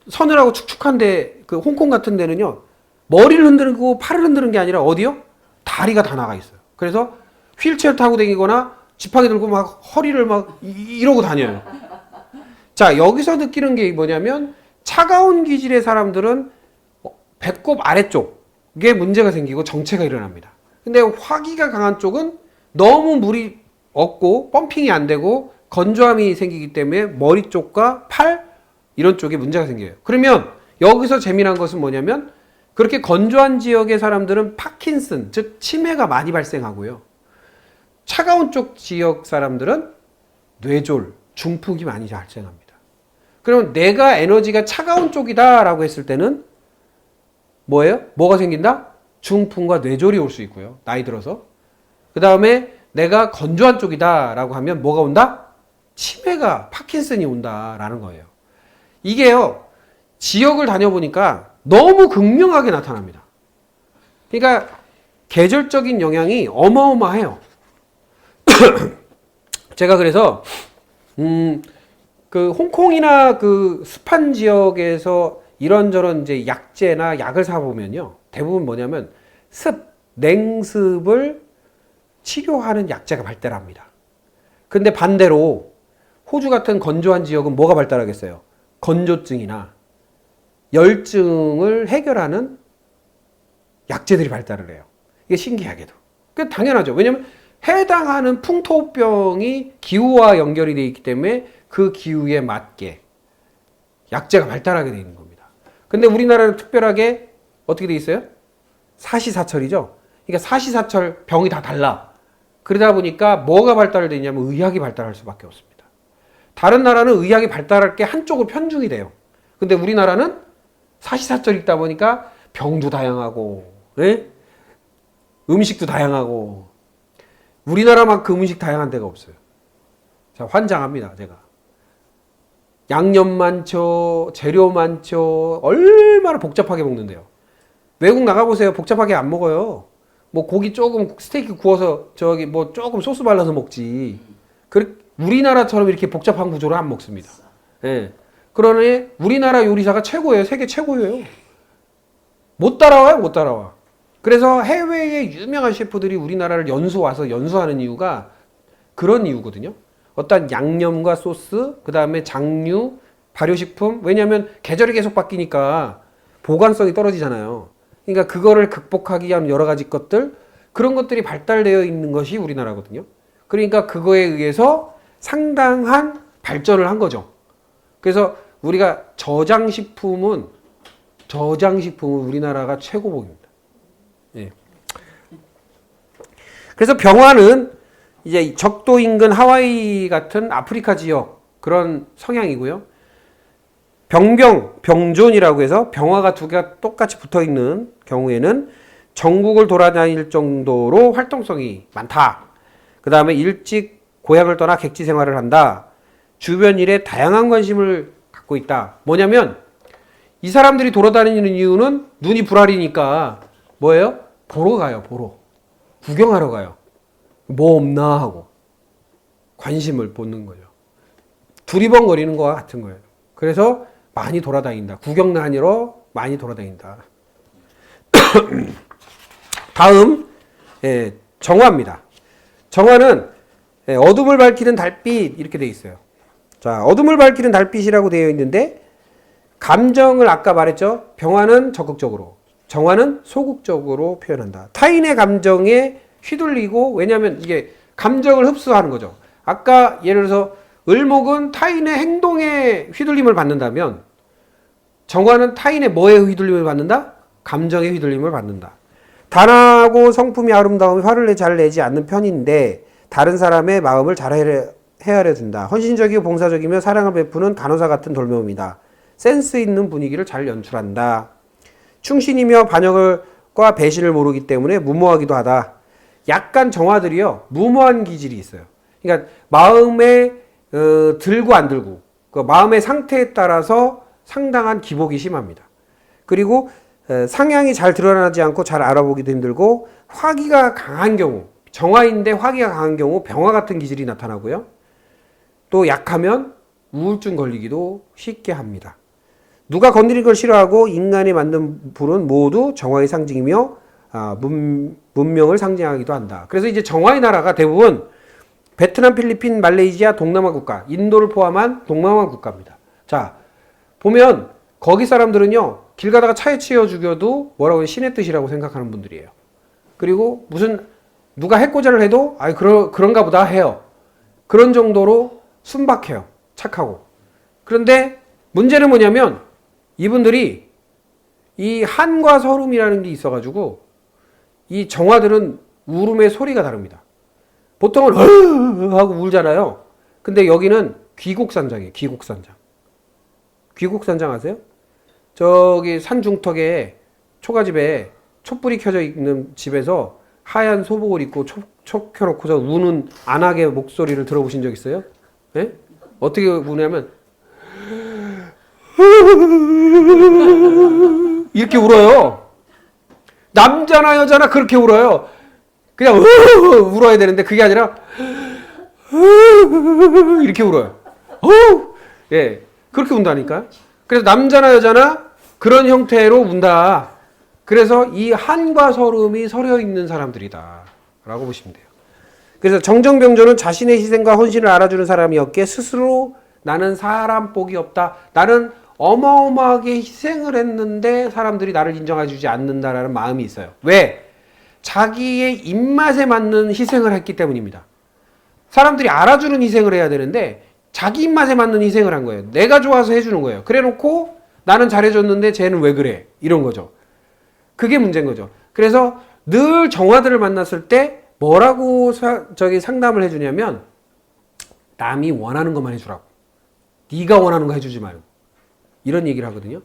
서늘하고 축축한데, 그 홍콩 같은 데는요, 머리를 흔들고 팔을 흔드는 게 아니라 어디요? 다리가 다 나가 있어요. 그래서 휠체어 타고 다니거나 지팡이 들고 막 허리를 막 이러고 다녀요. 자, 여기서 느끼는 게 뭐냐면 차가운 기질의 사람들은 배꼽 아래쪽에 문제가 생기고 정체가 일어납니다. 근데 화기가 강한 쪽은 너무 물이 없고 펌핑이 안 되고 건조함이 생기기 때문에 머리 쪽과 팔 이런 쪽에 문제가 생겨요. 그러면 여기서 재미난 것은 뭐냐면 그렇게 건조한 지역의 사람들은 파킨슨, 즉 치매가 많이 발생하고요. 차가운 쪽 지역 사람들은 뇌졸, 중풍이 많이 발생합니다. 그러면 내가 에너지가 차가운 쪽이다 라고 했을 때는 뭐예요? 뭐가 생긴다? 중풍과 뇌졸이 올 수 있고요. 나이 들어서. 그 다음에 내가 건조한 쪽이다 라고 하면 뭐가 온다? 치매가, 파킨슨이 온다라는 거예요. 이게요, 지역을 다녀보니까 너무 극명하게 나타납니다. 그러니까 계절적인 영향이 어마어마해요. 제가 그래서 그 홍콩이나 그 습한 지역에서 이런저런 이제 약재나 약을 사보면요, 대부분 뭐냐면 냉습을 치료하는 약재가 발달합니다. 근데 반대로 호주 같은 건조한 지역은 뭐가 발달하겠어요? 건조증이나 열증을 해결하는 약재들이 발달을 해요. 이게 신기하게도. 그 당연하죠. 왜냐면 해당하는 풍토병이 기후와 연결이 되어 있기 때문에 그 기후에 맞게 약재가 발달하게 돼 있는 겁니다. 근데 우리나라는 특별하게 어떻게 돼 있어요? 사시사철이죠. 그러니까 사시사철 병이 다 달라. 그러다 보니까 뭐가 발달되냐면 의학이 발달할 수밖에 없습니다. 다른 나라는 의학이 발달할 게 한쪽으로 편중이 돼요. 근데 우리나라는 사시사철이 있다 보니까 병도 다양하고, 예? 음식도 다양하고, 우리나라만큼 음식 다양한 데가 없어요. 자, 환장합니다, 제가. 양념 많죠, 재료 많죠, 얼마나 복잡하게 먹는데요. 외국 나가보세요. 복잡하게 안 먹어요. 뭐 고기 조금 스테이크 구워서 저기 뭐 조금 소스 발라서 먹지. 우리나라처럼 이렇게 복잡한 구조로 안 먹습니다. 예. 그러니 우리나라 요리사가 최고예요. 세계 최고예요. 못 따라와요, 못 따라와. 그래서 해외의 유명한 셰프들이 우리나라를 와서 연수하는 이유가 그런 이유거든요. 어떤 양념과 소스, 그 다음에 장류, 발효식품. 왜냐하면 계절이 계속 바뀌니까 보관성이 떨어지잖아요. 그러니까 그거를 극복하기 위한 여러 가지 것들, 그런 것들이 발달되어 있는 것이 우리나라거든요. 그러니까 그거에 의해서 상당한 발전을 한 거죠. 그래서 우리가 저장식품은 우리나라가 최고봉입니다. 예. 그래서 병화는 이제 적도 인근 하와이 같은 아프리카 지역 그런 성향이고요. 병존이라고 해서 병화가 두 개가 똑같이 붙어 있는 경우에는 전국을 돌아다닐 정도로 활동성이 많다. 그 다음에 일찍 고향을 떠나 객지 생활을 한다. 주변 일에 다양한 관심을 갖고 있다. 뭐냐면 이 사람들이 돌아다니는 이유는 눈이 불알이니까 뭐예요? 보러 가요, 보러. 구경하러 가요. 뭐 없나 하고 관심을 보는 거죠. 두리번거리는 거와 같은 거예요. 그래서 많이 돌아다닌다. 구경하러 많이 돌아다닌다. 다음 정화입니다. 정화는 어둠을 밝히는 달빛 이렇게 되어 있어요. 자, 어둠을 밝히는 달빛이라고 되어 있는데 감정을 아까 말했죠. 병화는 적극적으로, 정화는 소극적으로 표현한다. 타인의 감정에 휘둘리고, 왜냐하면 이게 감정을 흡수하는 거죠. 아까 예를 들어서 을목은 타인의 행동에 휘둘림을 받는다면 정화는 타인의 뭐에 휘둘림을 받는다? 감정에 휘둘림을 받는다. 단아하고 성품이 아름다우면 화를 잘 내지 않는 편인데 다른 사람의 마음을 잘 헤아려 준다. 헌신적이고 봉사적이며 사랑을 베푸는 간호사 같은 돌봄이다. 센스 있는 분위기를 잘 연출한다. 충신이며 반역과 배신을 모르기 때문에 무모하기도 하다. 약간 정화들이요, 무모한 기질이 있어요. 그러니까 마음에 들고 안 들고, 그 마음의 상태에 따라서 상당한 기복이 심합니다. 그리고 상향이 잘 드러나지 않고 잘 알아보기도 힘들고, 화기가 강한 경우, 정화인데 화기가 강한 경우 병화 같은 기질이 나타나고요. 또 약하면 우울증 걸리기도 쉽게 합니다. 누가 건드린 걸 싫어하고 인간이 만든 불은 모두 정화의 상징이며 문명을 상징하기도 한다. 그래서 이제 정화의 나라가 대부분 베트남, 필리핀, 말레이시아, 동남아 국가, 인도를 포함한 동남아 국가입니다. 자, 보면 거기 사람들은요, 길 가다가 차에 치여 죽여도 뭐라고 해요? 신의 뜻이라고 생각하는 분들이에요. 그리고 무슨 누가 해코지를 해도 그런가 보다 해요. 그런 정도로 순박해요. 착하고. 그런데 문제는 뭐냐면 이분들이 이 한과 서름이라는 게 있어가지고 이 정화들은 울음의 소리가 다릅니다. 보통은 하고 울잖아요. 근데 여기는 귀곡산장이에요. 귀곡산장. 귀곡산장 아세요? 저기 산 중턱에 초가집에 촛불이 켜져 있는 집에서 하얀 소복을 입고 촉 켜놓고서 우는 안악의 목소리를 들어보신 적 있어요? 네? 어떻게 우냐면 이렇게 울어요. 남자나 여자나 그렇게 울어요. 그냥 울어야 되는데 그게 아니라 이렇게 울어요. 예, 그렇게 운다니까. 그래서 남자나 여자나 그런 형태로 운다. 그래서 이 한과 서름이 서려 있는 사람들이다 라고 보시면 돼요. 그래서 정정병조는 자신의 희생과 헌신을 알아주는 사람이었기에 스스로 나는 사람 복이 없다. 나는 어마어마하게 희생을 했는데 사람들이 나를 인정해주지 않는다라는 마음이 있어요. 왜? 자기의 입맛에 맞는 희생을 했기 때문입니다. 사람들이 알아주는 희생을 해야 되는데 자기 입맛에 맞는 희생을 한 거예요. 내가 좋아서 해주는 거예요. 그래 놓고 나는 잘해줬는데 쟤는 왜 그래? 이런 거죠. 그게 문제인 거죠. 그래서 늘 정화들을 만났을 때 뭐라고 상담을 해주냐면 남이 원하는 것만 해주라고. 네가 원하는 거 해주지 말고. 이런 얘기를 하거든요.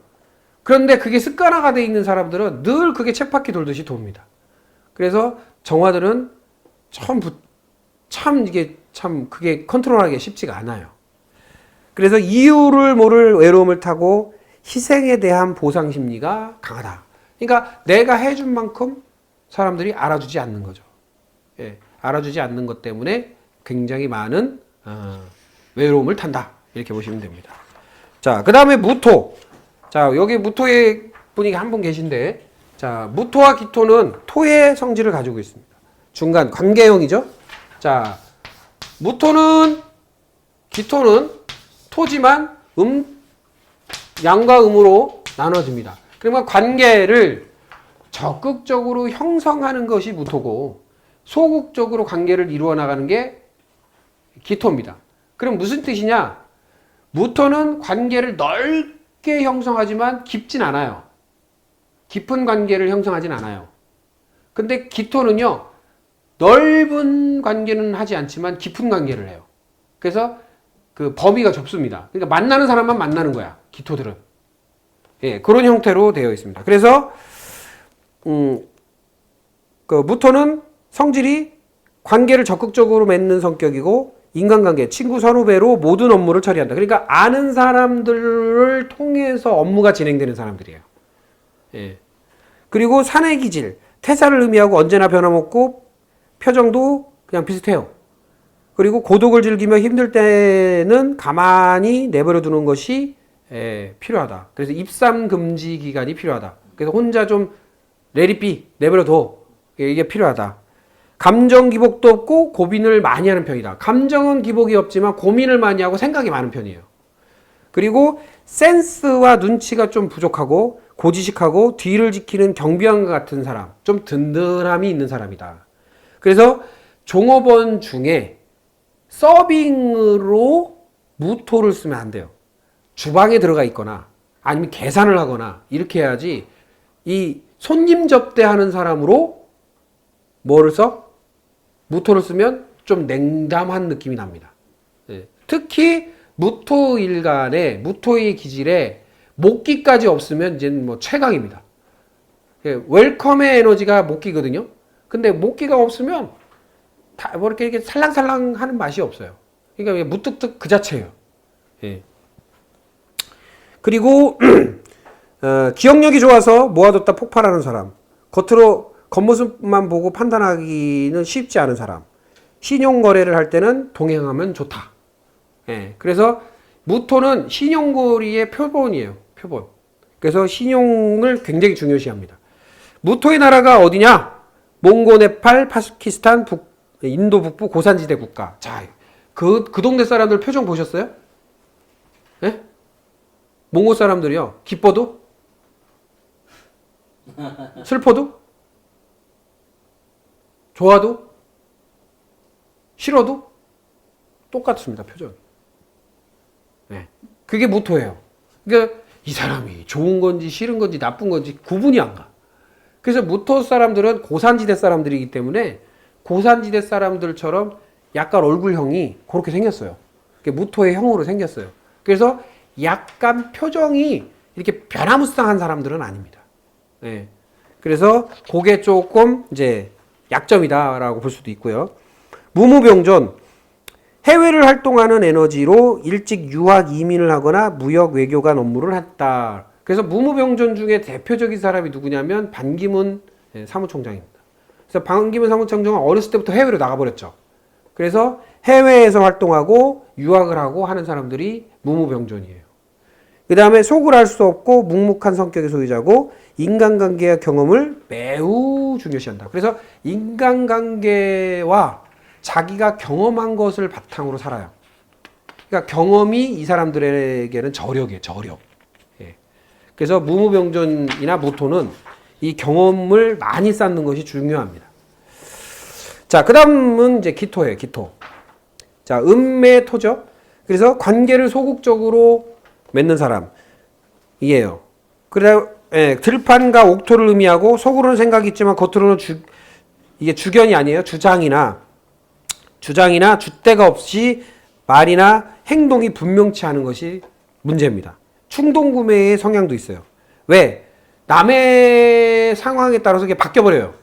그런데 그게 습관화가 돼 있는 사람들은 늘 그게 쳇바퀴 돌듯이 돕니다. 그래서 정화들은 그게 컨트롤하기가 쉽지가 않아요. 그래서 이유를 모를 외로움을 타고 희생에 대한 보상 심리가 강하다. 그러니까 내가 해준 만큼 사람들이 알아주지 않는 거죠. 예, 알아주지 않는 것 때문에 굉장히 많은 외로움을 탄다. 이렇게 보시면 됩니다. 자, 그 다음에 무토. 자, 여기 무토의 분이 한 분 계신데, 자, 무토와 기토는 토의 성질을 가지고 있습니다. 중간 관계형이죠. 자, 기토는 토지만 양과 음으로 나눠집니다. 그러면 관계를 적극적으로 형성하는 것이 무토고, 소극적으로 관계를 이루어 나가는 게 기토입니다. 그럼 무슨 뜻이냐? 무토는 관계를 넓게 형성하지만 깊진 않아요. 깊은 관계를 형성하진 않아요. 근데 기토는요, 넓은 관계는 하지 않지만 깊은 관계를 해요. 그래서 그 범위가 좁습니다. 그러니까 만나는 사람만 만나는 거야, 기토들은. 예, 그런 형태로 되어 있습니다. 그래서, 그 무토는 성질이 관계를 적극적으로 맺는 성격이고, 인간관계, 친구 선후배로 모든 업무를 처리한다. 그러니까 아는 사람들을 통해서 업무가 진행되는 사람들이에요. 예. 그리고 사내 기질, 태사를 의미하고 언제나 변함없고 표정도 그냥 비슷해요. 그리고 고독을 즐기며 힘들 때는 가만히 내버려 두는 것이 필요하다. 그래서 입삼 금지 기간이 필요하다. 그래서 혼자 좀 내리삐 내버려 둬. 이게 필요하다. 감정 기복도 없고 고민을 많이 하는 편이다. 감정은 기복이 없지만 고민을 많이 하고 생각이 많은 편이에요. 그리고 센스와 눈치가 좀 부족하고 고지식하고 뒤를 지키는 경비원 같은 사람, 좀 든든함이 있는 사람이다. 그래서 종업원 중에 서빙으로 무토를 쓰면 안 돼요. 주방에 들어가 있거나 아니면 계산을 하거나 이렇게 해야지, 이 손님 접대하는 사람으로 뭐를 써? 무토를 쓰면 좀 냉담한 느낌이 납니다. 예. 특히 무토일간에, 무토의 기질에 목기까지 없으면 이제는 뭐 최강입니다. 예. 웰컴의 에너지가 목기거든요. 근데 목기가 없으면 다 뭐 이렇게 살랑살랑 하는 맛이 없어요. 그러니까 무뚝뚝 그 자체예요. 예. 그리고 기억력이 좋아서 모아뒀다 폭발하는 사람, 겉모습만 보고 판단하기는 쉽지 않은 사람, 신용거래를 할 때는 동행하면 좋다. 예, 그래서 무토는 신용거래의 표본이에요. 표본. 그래서 신용을 굉장히 중요시합니다. 무토의 나라가 어디냐? 몽고, 네팔, 파키스탄, 인도 북부 고산지대 국가. 자, 그 동네 사람들 표정 보셨어요? 예? 몽고 사람들이요. 기뻐도? 슬퍼도? 좋아도? 싫어도? 똑같습니다, 표정. 네. 그게 무토예요. 그러니까 이 사람이 좋은 건지 싫은 건지 나쁜 건지 구분이 안 가. 그래서 무토 사람들은 고산지대 사람들이기 때문에 고산지대 사람들처럼 약간 얼굴형이 그렇게 생겼어요. 무토의 형으로 생겼어요. 그래서 약간 표정이 이렇게 변화무쌍한 사람들은 아닙니다. 네. 그래서 그게 조금 이제 약점이다라고 볼 수도 있고요. 무무병존, 해외를 활동하는 에너지로 일찍 유학 이민을 하거나 무역 외교관 업무를 했다. 그래서 무무병존 중에 대표적인 사람이 누구냐면 반기문 사무총장입니다. 그래서 반기문 사무총장은 어렸을 때부터 해외로 나가버렸죠. 그래서 해외에서 활동하고 유학을 하고 하는 사람들이 무무병존이에요. 그 다음에 속을 알 수 없고 묵묵한 성격의 소유자고 인간관계와 경험을 매우 중요시한다. 그래서 인간관계와 자기가 경험한 것을 바탕으로 살아요. 그러니까 경험이 이 사람들에게는 저력이에요. 저력. 예. 그래서 무무병존이나 무토는 이 경험을 많이 쌓는 것이 중요합니다. 자, 그 다음은 이제 기토예요. 기토. 자, 음의 토죠. 그래서 관계를 소극적으로 맺는 사람이에요. 그래, 예, 들판과 옥토를 의미하고 속으로는 생각이 있지만 겉으로는 이게 주견이 아니에요. 주장이나 줏대가 없이 말이나 행동이 분명치 않은 것이 문제입니다. 충동구매의 성향도 있어요. 왜? 남의 상황에 따라서 이게 바뀌어버려요.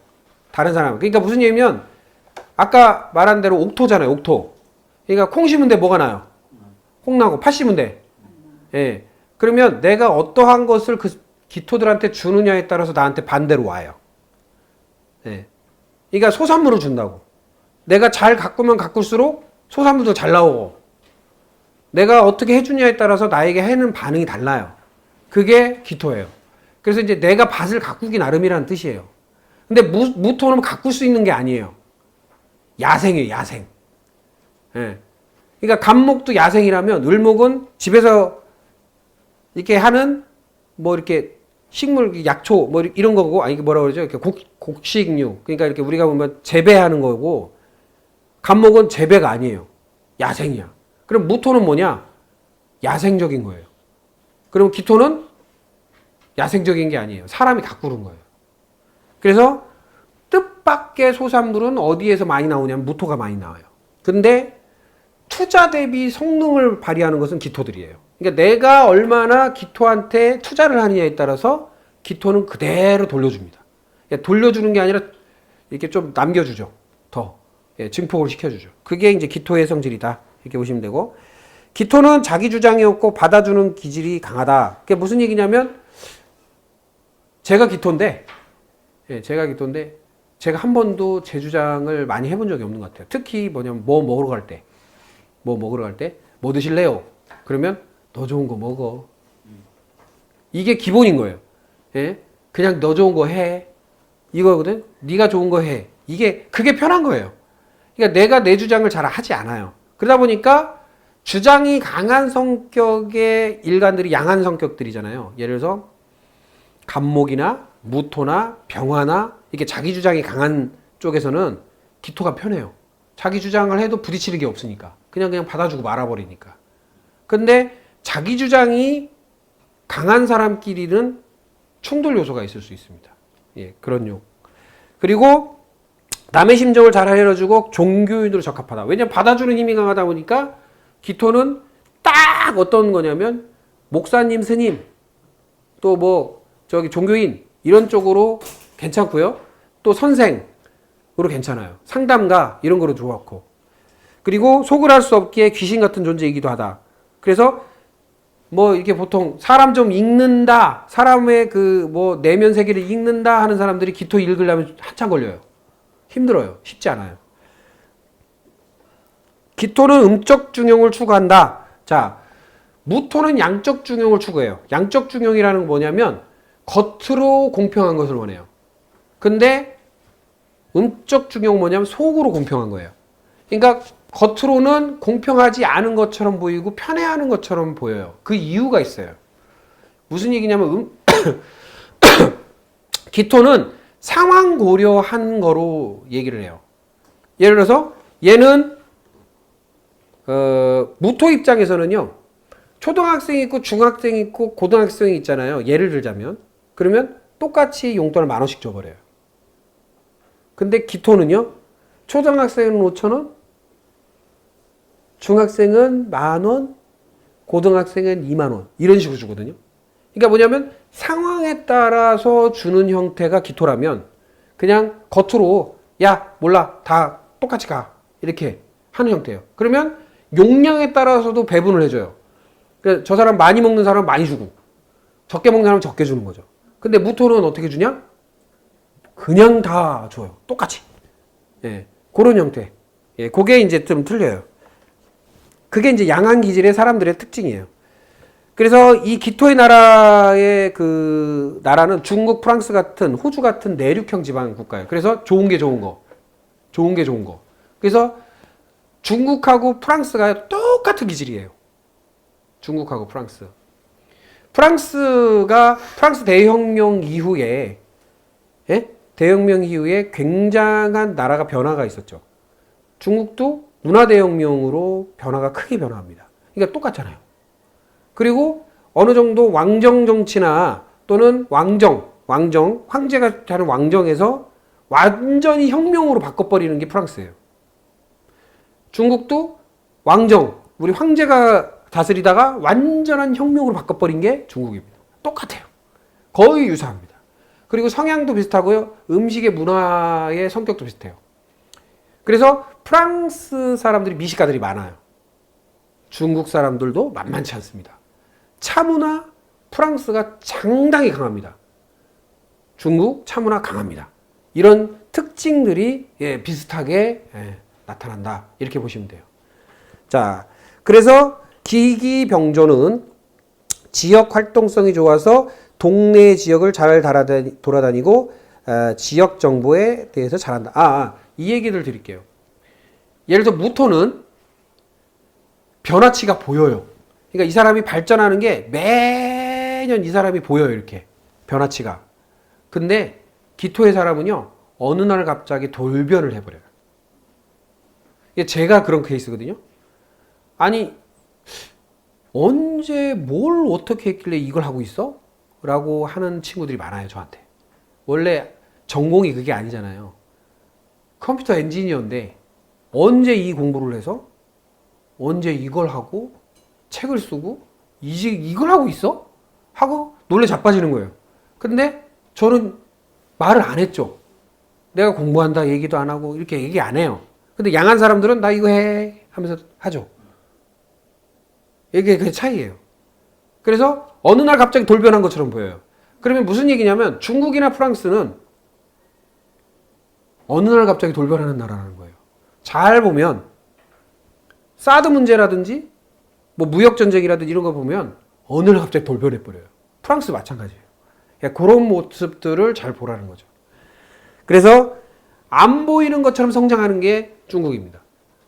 다른 사람. 그러니까 무슨 얘기냐면 아까 말한 대로 옥토잖아요. 옥토. 그러니까 콩 심은 데 뭐가 나요? 콩 나고 팥 심은 데. 예. 그러면 내가 어떠한 것을 그 기토들한테 주느냐에 따라서 나한테 반대로 와요. 예. 그러니까 소산물을 준다고. 내가 잘 가꾸면 가꿀수록 소산물도 잘 나오고 내가 어떻게 해주냐에 따라서 나에게 해는 반응이 달라요. 그게 기토예요. 그래서 이제 내가 밭을 가꾸기 나름이라는 뜻이에요. 근데 무토는 가꿀 수 있는 게 아니에요. 야생이에요, 야생. 예. 그러니까 갑목도 야생이라면 을목은 집에서 이렇게 하는 뭐 이렇게 식물, 약초 뭐 이런 거고, 아니 뭐라 그러죠? 이렇게 곡식류. 그러니까 이렇게 우리가 보면 재배하는 거고, 갑목은 재배가 아니에요. 야생이야. 그럼 무토는 뭐냐? 야생적인 거예요. 그럼 기토는 야생적인 게 아니에요. 사람이 가꾸는 거예요. 그래서 뜻밖의 소산물은 어디에서 많이 나오냐면 무토가 많이 나와요. 근데 투자 대비 성능을 발휘하는 것은 기토들이에요. 그러니까 내가 얼마나 기토한테 투자를 하느냐에 따라서 기토는 그대로 돌려줍니다. 돌려주는 게 아니라 이렇게 좀 남겨주죠. 더. 증폭을 시켜주죠. 그게 이제 기토의 성질이다. 이렇게 보시면 되고. 기토는 자기 주장이 없고 받아주는 기질이 강하다. 그게 무슨 얘기냐면 제가 기토인데 제가 한 번도 제 주장을 많이 해본 적이 없는 것 같아요. 특히 뭐냐면 뭐 먹으러 갈 때 뭐 드실래요? 그러면 너 좋은 거 먹어. 이게 기본인 거예요. 예? 그냥 너 좋은 거 해. 이거거든. 네가 좋은 거 해. 그게 편한 거예요. 그러니까 내가 내 주장을 잘 하지 않아요. 그러다 보니까 주장이 강한 성격의 일간들이 양한 성격들이잖아요. 예를 들어서 갑목이나 무토나 병화나 이렇게 자기 주장이 강한 쪽에서는 기토가 편해요. 자기 주장을 해도 부딪히는 게 없으니까. 그냥 받아주고 말아버리니까. 근데 자기 주장이 강한 사람끼리는 충돌 요소가 있을 수 있습니다. 예, 그런 요. 그리고 남의 심정을 잘 알려주고 종교인으로 적합하다. 왜냐면 받아주는 힘이 강하다 보니까 기토는 딱 어떤 거냐면 목사님, 스님, 또 뭐 종교인 이런 쪽으로 괜찮고요. 또 선생으로 괜찮아요. 상담가 이런 거로 좋았고. 그리고 속을 할 수 없기에 귀신 같은 존재이기도 하다. 그래서 뭐 이렇게 보통 사람 좀 읽는다, 사람의 그 뭐 내면 세계를 읽는다 하는 사람들이 기토 읽으려면 한참 걸려요. 힘들어요. 쉽지 않아요. 기토는 음적 중용을 추구한다. 자, 무토는 양적 중용을 추구해요. 양적 중용이라는 건 뭐냐면 겉으로 공평한 것을 원해요. 근데 음적 중용 뭐냐면 속으로 공평한 거예요. 그러니까 겉으로는 공평하지 않은 것처럼 보이고 편애하는 것처럼 보여요. 그 이유가 있어요. 무슨 얘기냐면 기토는 상황 고려한 거로 얘기를 해요. 예를 들어서 얘는 무토 입장에서는요. 초등학생이 있고 중학생이 있고 고등학생이 있잖아요. 예를 들자면 그러면 똑같이 용돈을 10,000원씩 줘버려요. 근데 기토는요. 초등학생은 5,000원, 중학생은 10,000원, 고등학생은 20,000원 이런 식으로 주거든요. 그러니까 뭐냐면 상황에 따라서 주는 형태가 기토라면 그냥 겉으로 야 몰라 다 똑같이 가 이렇게 하는 형태예요. 그러면 용량에 따라서도 배분을 해줘요. 그러니까 저 사람 많이 먹는 사람은 많이 주고 적게 먹는 사람은 적게 주는 거죠. 근데 무토는 어떻게 주냐? 그냥 다 줘요. 똑같이. 예, 그런 형태. 예, 그게 이제 좀 틀려요. 그게 이제 양한 기질의 사람들의 특징이에요. 그래서 이 기토의 나라의 그 나라는 중국, 프랑스 같은 호주 같은 내륙형 지방 국가예요. 그래서 좋은 게 좋은 거. 그래서 중국하고 프랑스가 똑같은 기질이에요. 중국하고 프랑스. 프랑스 대혁명 이후에 대혁명 이후에 굉장한 나라가 변화가 있었죠. 중국도 문화대혁명으로 크게 변화합니다. 그러니까 똑같잖아요. 그리고 어느 정도 왕정 정치나 또는 왕정, 황제가 하는 왕정에서 완전히 혁명으로 바꿔버리는 게 프랑스예요. 중국도 왕정, 우리 황제가 다스리다가 완전한 혁명으로 바꿔버린 게 중국입니다. 똑같아요. 거의 유사합니다. 그리고 성향도 비슷하고요. 음식의 문화의 성격도 비슷해요. 그래서 프랑스 사람들이 미식가들이 많아요. 중국 사람들도 만만치 않습니다. 차문화 프랑스가 상당히 강합니다. 중국 차문화 강합니다. 이런 특징들이 비슷하게 나타난다. 이렇게 보시면 돼요. 자, 그래서 기기병조는 지역 활동성이 좋아서 동네 지역을 잘 돌아다니고 지역 정보에 대해서 잘한다. 이 얘기를 드릴게요. 예를 들어 무토는 변화치가 보여요. 그러니까 이 사람이 발전하는 게 매년 이 사람이 보여요. 이렇게 변화치가. 근데 기토의 사람은요. 어느 날 갑자기 돌변을 해버려요. 이게 제가 그런 케이스거든요. 아니 언제 뭘 어떻게 했길래 이걸 하고 있어? 라고 하는 친구들이 많아요. 저한테. 원래 전공이 그게 아니잖아요. 컴퓨터 엔지니어인데 언제 이 공부를 해서 언제 이걸 하고 책을 쓰고 이걸 하고 있어? 하고 놀래 자빠지는 거예요. 근데 저는 말을 안 했죠. 내가 공부한다 얘기도 안 하고 이렇게 얘기 안 해요. 근데 양한 사람들은 나 이거 해 하면서 하죠. 이게 그 차이예요. 그래서 어느 날 갑자기 돌변한 것처럼 보여요. 그러면 무슨 얘기냐면 중국이나 프랑스는 어느 날 갑자기 돌변하는 나라라는 거예요. 잘 보면 사드 문제라든지 뭐 무역전쟁이라든지 이런 거 보면 어느 날 갑자기 돌변해버려요. 프랑스 마찬가지예요. 그런 모습들을 잘 보라는 거죠. 그래서 안 보이는 것처럼 성장하는 게 중국입니다.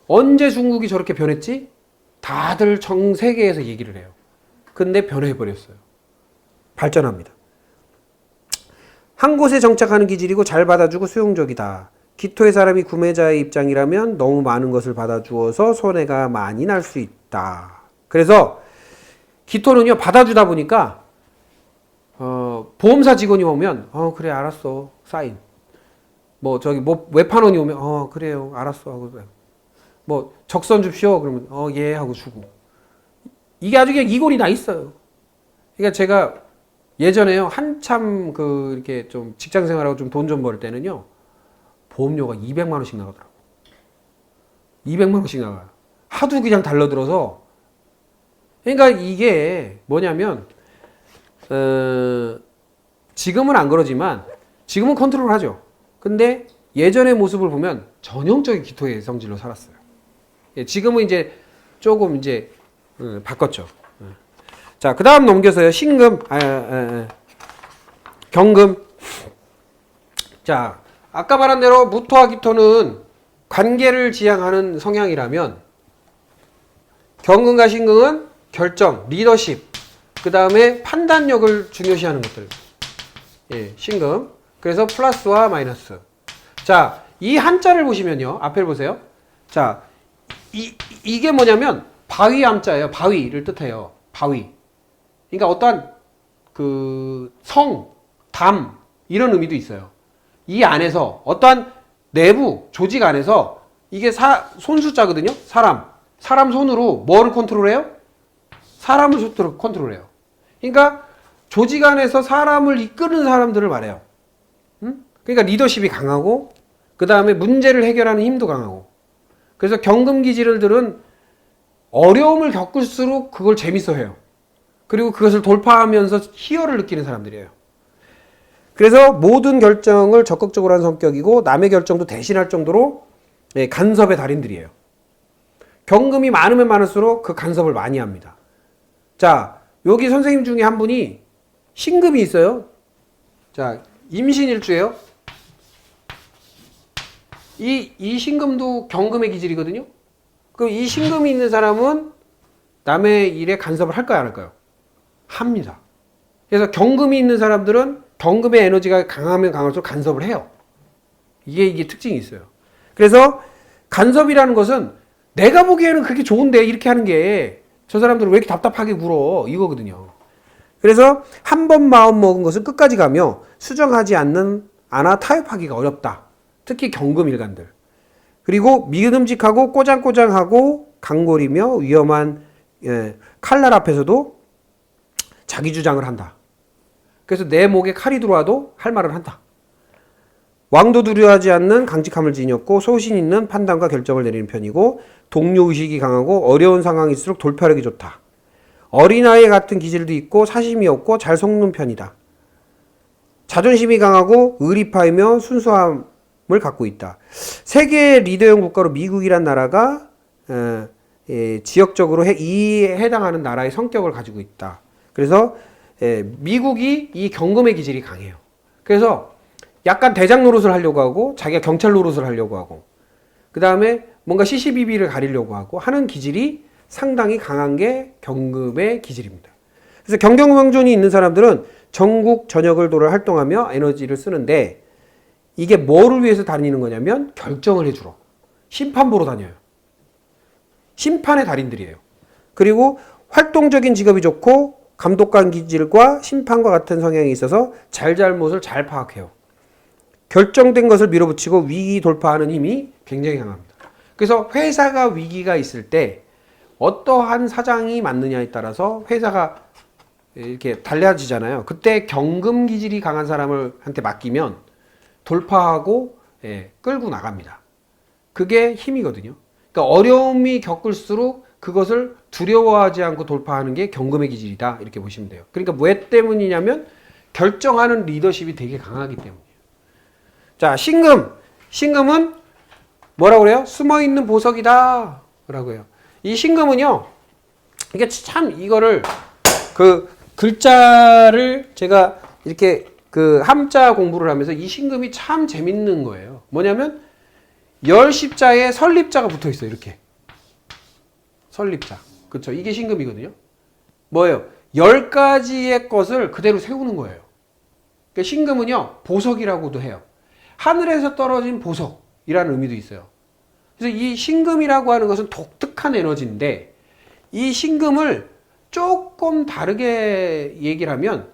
언제 중국이 저렇게 변했지? 다들 전 세계에서 얘기를 해요. 근데 변해버렸어요. 발전합니다. 한 곳에 정착하는 기질이고 잘 받아주고 수용적이다. 기토의 사람이 구매자의 입장이라면 너무 많은 것을 받아주어서 손해가 많이 날 수 있다. 그래서 기토는요 받아주다 보니까 보험사 직원이 오면 그래 알았어 사인. 뭐 외판원이 오면 그래요 알았어 하고 뭐 적선 줍시오 그러면 예 하고 주고. 이게 아주 그냥 이골이 나 있어요. 그러니까 제가 예전에요 한참 이렇게 좀 직장 생활하고 좀 돈 좀 벌 때는요 보험료가 200만 원씩 나가더라고. 200만 원씩 나가요. 하도 그냥 달러들어서. 그러니까 이게 뭐냐면 지금은 안 그러지만 지금은 컨트롤하죠. 근데 예전의 모습을 보면 전형적인 기토의 성질로 살았어요. 지금은 이제 조금 이제 바꿨죠. 자, 그 다음 넘겨서요. 신금, 경금. 자, 아까 말한 대로 무토와 기토는 관계를 지향하는 성향이라면 경금과 신금은 결정, 리더십, 그 다음에 판단력을 중요시하는 것들. 신금. 그래서 플러스와 마이너스. 자, 이 한자를 보시면요. 앞에를 보세요. 자, 이게 뭐냐면 바위 암자예요. 바위를 뜻해요. 바위. 그러니까 어떠한 성, 담 이런 의미도 있어요. 이 안에서 어떠한 내부 조직 안에서 이게 손수자거든요. 사람 손으로 뭐를 컨트롤해요? 사람을 컨트롤해요. 그러니까 조직 안에서 사람을 이끄는 사람들을 말해요. 그러니까 리더십이 강하고 그 다음에 문제를 해결하는 힘도 강하고. 그래서 경금기질들은 어려움을 겪을수록 그걸 재밌어 해요. 그리고 그것을 돌파하면서 희열을 느끼는 사람들이에요. 그래서 모든 결정을 적극적으로 하는 성격이고 남의 결정도 대신할 정도로 간섭의 달인들이에요. 경금이 많으면 많을수록 그 간섭을 많이 합니다. 자, 여기 선생님 중에 한 분이 신금이 있어요. 자, 임신일주예요. 이 신금도 경금의 기질이거든요. 그럼 이 신금이 있는 사람은 남의 일에 간섭을 할까요, 안 할까요? 합니다. 그래서 경금이 있는 사람들은 경금의 에너지가 강하면 강할수록 간섭을 해요. 이게 특징이 있어요. 그래서 간섭이라는 것은 내가 보기에는 그게 좋은데 이렇게 하는 게 저 사람들은 왜 이렇게 답답하게 굴어? 이거거든요. 그래서 한 번 마음 먹은 것을 끝까지 가며 수정하지 않아 타협하기가 어렵다. 특히 경금일간들. 그리고 믿음직하고 꼬장꼬장하고 강골이며 위험한 칼날 앞에서도 자기 주장을 한다. 그래서 내 목에 칼이 들어와도 할 말을 한다. 왕도 두려워하지 않는 강직함을 지녔고 소신 있는 판단과 결정을 내리는 편이고 동료의식이 강하고 어려운 상황일수록 돌파력이 좋다. 어린아이 같은 기질도 있고 사심이 없고 잘 속는 편이다. 자존심이 강하고 의리파이며 순수함을 갖고 있다. 세계 리더형 국가로 미국이란 나라가 지역적으로 해당하는 나라의 성격을 가지고 있다. 그래서 미국이 이 경금의 기질이 강해요. 그래서 약간 대장 노릇을 하려고 하고 자기가 경찰 노릇을 하려고 하고 그 다음에 뭔가 시시비비를 가리려고 하고 하는 기질이 상당히 강한 게 경금의 기질입니다. 그래서 경경명존이 있는 사람들은 전국 전역을 돌아 활동하며 에너지를 쓰는데 이게 뭐를 위해서 다니는 거냐면 결정을 해주러 심판보러 다녀요. 심판의 달인들이에요. 그리고 활동적인 직업이 좋고 감독관 기질과 심판과 같은 성향이 있어서 잘잘못을 잘 파악해요. 결정된 것을 밀어붙이고 위기 돌파하는 힘이 굉장히 강합니다. 그래서 회사가 위기가 있을 때 어떠한 사장이 맞느냐에 따라서 회사가 이렇게 달라지잖아요. 그때 경금 기질이 강한 사람을 한테 맡기면 돌파하고 끌고 나갑니다. 그게 힘이거든요. 그러니까 어려움이 겪을수록 그것을 두려워하지 않고 돌파하는 게 경금의 기질이다. 이렇게 보시면 돼요. 그러니까 왜 때문이냐면 결정하는 리더십이 되게 강하기 때문이에요. 자, 신금은 뭐라고 그래요? 숨어있는 보석이다 라고 해요. 이 신금은요, 이게 참 이거를 그 글자를 제가 이렇게 그 함자 공부를 하면서 이 신금이 참 재밌는 거예요. 뭐냐면 열십자에 설립자가 붙어 있어요. 이렇게 설립자, 그렇죠? 이게 신금이거든요. 뭐예요? 10가지의 것을 그대로 세우는 거예요. 그러니까 신금은요 보석이라고도 해요. 하늘에서 떨어진 보석이라는 의미도 있어요. 그래서 이 신금이라고 하는 것은 독특한 에너지인데 이 신금을 조금 다르게 얘기를 하면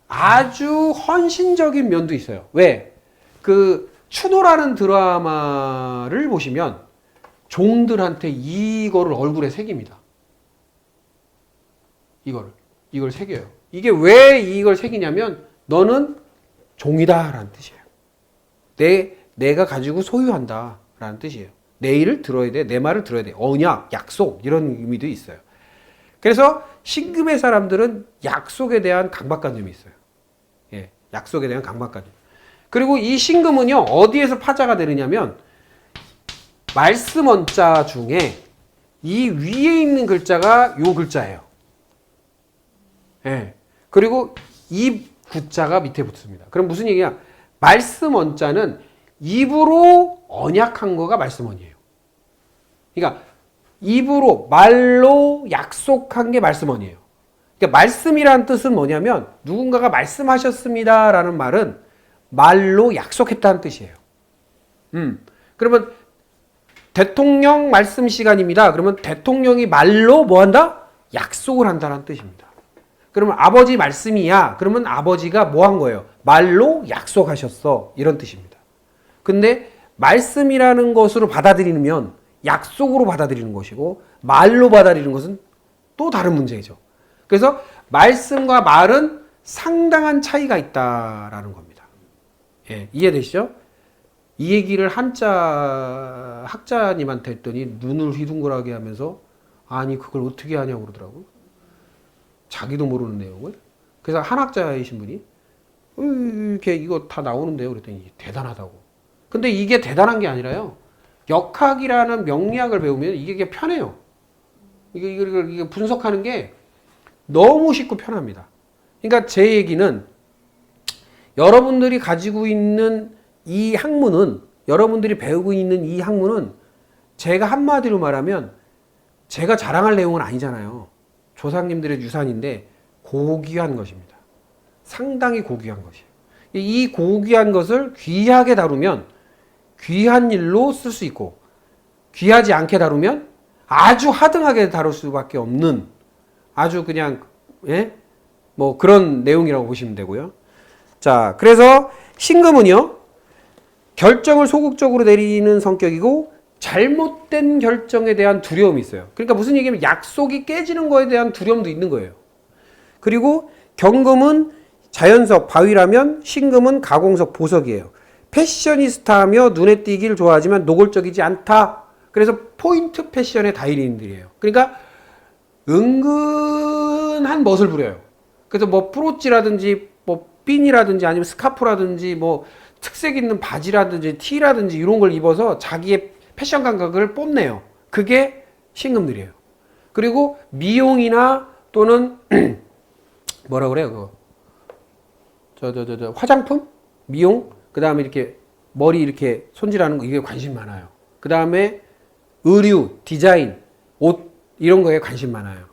아주 헌신적인 면도 있어요. 왜? 그 추노라는 드라마를 보시면 종들한테 이거를 얼굴에 새깁니다. 이걸 새겨요. 이게 왜 이걸 새기냐면 너는 종이다 라는 뜻이에요. 내가 가지고 소유한다 라는 뜻이에요. 내 일을 들어야 돼. 내 말을 들어야 돼. 언약, 약속 이런 의미도 있어요. 그래서 신금의 사람들은 약속에 대한 강박관념이 있어요. 예, 약속에 대한 강박관념. 그리고 이 신금은요 어디에서 파자가 되느냐면 말씀 원자 중에 이 위에 있는 글자가 요 글자예요. 예. 그리고 이 구자가 밑에 붙습니다. 그럼 무슨 얘기야? 말씀 원자는 입으로 언약한 거가 말씀 원이에요. 그러니까 입으로 말로 약속한 게 말씀 원이에요. 그러니까 말씀이라는 뜻은 뭐냐면 누군가가 말씀하셨습니다라는 말은 말로 약속했다는 뜻이에요. 그러면 대통령 말씀 시간입니다. 그러면 대통령이 말로 뭐 한다? 약속을 한다는 뜻입니다. 그러면 아버지 말씀이야. 그러면 아버지가 뭐 한 거예요? 말로 약속하셨어. 이런 뜻입니다. 근데 말씀이라는 것으로 받아들이면 약속으로 받아들이는 것이고 말로 받아들이는 것은 또 다른 문제죠. 그래서 말씀과 말은 상당한 차이가 있다라는 겁니다. 예, 이해되시죠? 이 얘기를 한자 학자님한테 했더니 눈을 휘둥그라게 하면서 아니 그걸 어떻게 하냐고 그러더라고요. 자기도 모르는 내용을. 그래서 한학자이신 분이 이렇게 이거 다 나오는데요. 그랬더니 대단하다고. 근데 이게 대단한 게 아니라요. 역학이라는 명리학을 배우면 이게 편해요. 이게 분석하는 게 너무 쉽고 편합니다. 그러니까 제 얘기는 여러분들이 가지고 있는 이 학문은 여러분들이 배우고 있는 이 학문은 제가 한마디로 말하면 제가 자랑할 내용은 아니잖아요. 조상님들의 유산인데 고귀한 것입니다. 상당히 고귀한 것이에요. 이 고귀한 것을 귀하게 다루면 귀한 일로 쓸 수 있고 귀하지 않게 다루면 아주 하등하게 다룰 수밖에 없는 아주 그냥 예? 뭐 그런 내용이라고 보시면 되고요. 자, 그래서 신금은요. 결정을 소극적으로 내리는 성격이고 잘못된 결정에 대한 두려움이 있어요. 그러니까 무슨 얘기냐면 약속이 깨지는 거에 대한 두려움도 있는 거예요. 그리고 경금은 자연석, 바위라면 신금은 가공석, 보석이에요. 패셔니스타하며 눈에 띄길 좋아하지만 노골적이지 않다. 그래서 포인트 패션의 달인들이에요. 그러니까 은근한 멋을 부려요. 그래서 뭐 프로찌라든지 뭐 핀이라든지 아니면 스카프라든지 뭐 특색 있는 바지라든지 티라든지 이런 걸 입어서 자기의 패션 감각을 뽐내요. 그게 신금들이에요. 그리고 미용이나 또는 뭐라 그래요? 그거 화장품, 미용, 그 다음에 이렇게 머리 이렇게 손질하는 거 이게 관심 많아요. 그 다음에 의류, 디자인, 옷 이런 거에 관심 많아요.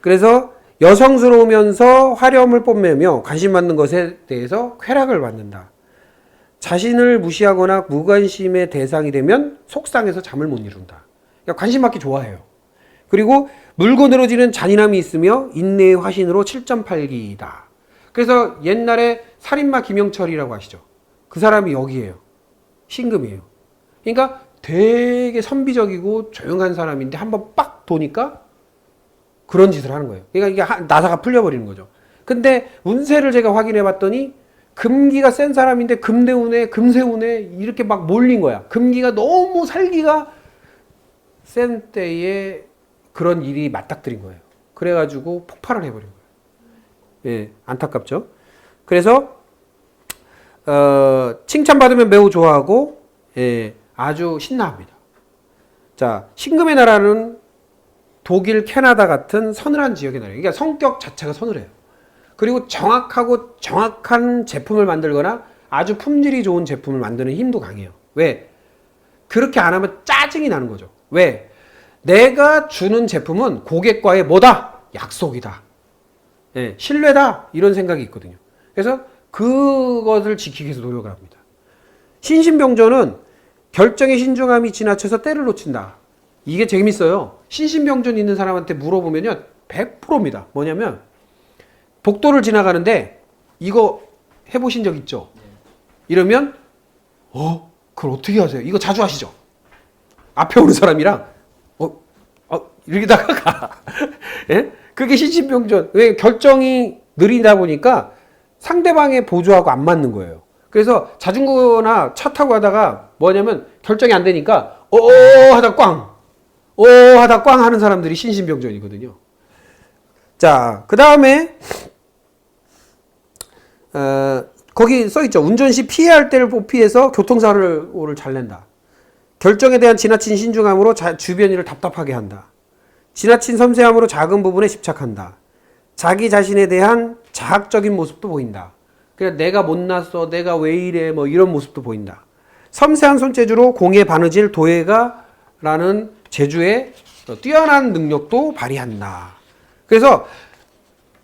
그래서 여성스러우면서 화려함을 뽐내며 관심 받는 것에 대해서 쾌락을 받는다. 자신을 무시하거나 무관심의 대상이 되면 속상해서 잠을 못 이룬다. 그러니까 관심 받기 좋아해요. 그리고 물고 늘어지는 잔인함이 있으며 인내의 화신으로 7.8기이다. 그래서 옛날에 살인마 김영철이라고 아시죠? 그 사람이 여기에요. 신금이에요. 그러니까 되게 선비적이고 조용한 사람인데 한번 빡 도니까 그런 짓을 하는 거예요. 그러니까 이게 나사가 풀려버리는 거죠. 근데 운세를 제가 확인해 봤더니 금기가 센 사람인데 금대운에 금세운에 이렇게 막 몰린 거야. 금기가 너무 살기가 센 때에 그런 일이 맞닥뜨린 거예요. 그래가지고 폭발을 해버린 거예요. 예, 안타깝죠. 그래서 칭찬받으면 매우 좋아하고 예, 아주 신나합니다. 자, 신금의 나라는 독일, 캐나다 같은 서늘한 지역의 나라예요. 그러니까 성격 자체가 서늘해요. 그리고 정확하고 정확한 제품을 만들거나 아주 품질이 좋은 제품을 만드는 힘도 강해요. 왜? 그렇게 안 하면 짜증이 나는 거죠. 왜? 내가 주는 제품은 고객과의 뭐다? 약속이다. 예, 신뢰다. 이런 생각이 있거든요. 그래서 그것을 지키기 위해서 노력을 합니다. 신신병존은 결정의 신중함이 지나쳐서 때를 놓친다. 이게 재밌어요. 신신병존 있는 사람한테 물어보면요. 100%입니다. 뭐냐면 복도를 지나가는데 이거 해보신 적 있죠? 이러면 그걸 어떻게 하세요? 이거 자주 하시죠? 앞에 오는 사람이랑 이러다가 가. 예? 그게 신신병존. 왜? 결정이 느리다 보니까 상대방의 보조하고 안 맞는 거예요. 그래서 자전거나 차 타고 가다가 뭐냐면 결정이 안 되니까 하다 꽝 하다 꽝 하는 사람들이 신신병존이거든요. 자, 그 다음에 거기 써있죠. 운전 시 피해야 할 때를 피해서 교통사고를 잘 낸다. 결정에 대한 지나친 신중함으로 주변 일을 답답하게 한다. 지나친 섬세함으로 작은 부분에 집착한다. 자기 자신에 대한 자학적인 모습도 보인다. 그러니까 내가 못났어, 내가 왜 이래, 뭐 이런 모습도 보인다. 섬세한 손재주로 공에 바느질 도예가라는 재주에 뛰어난 능력도 발휘한다. 그래서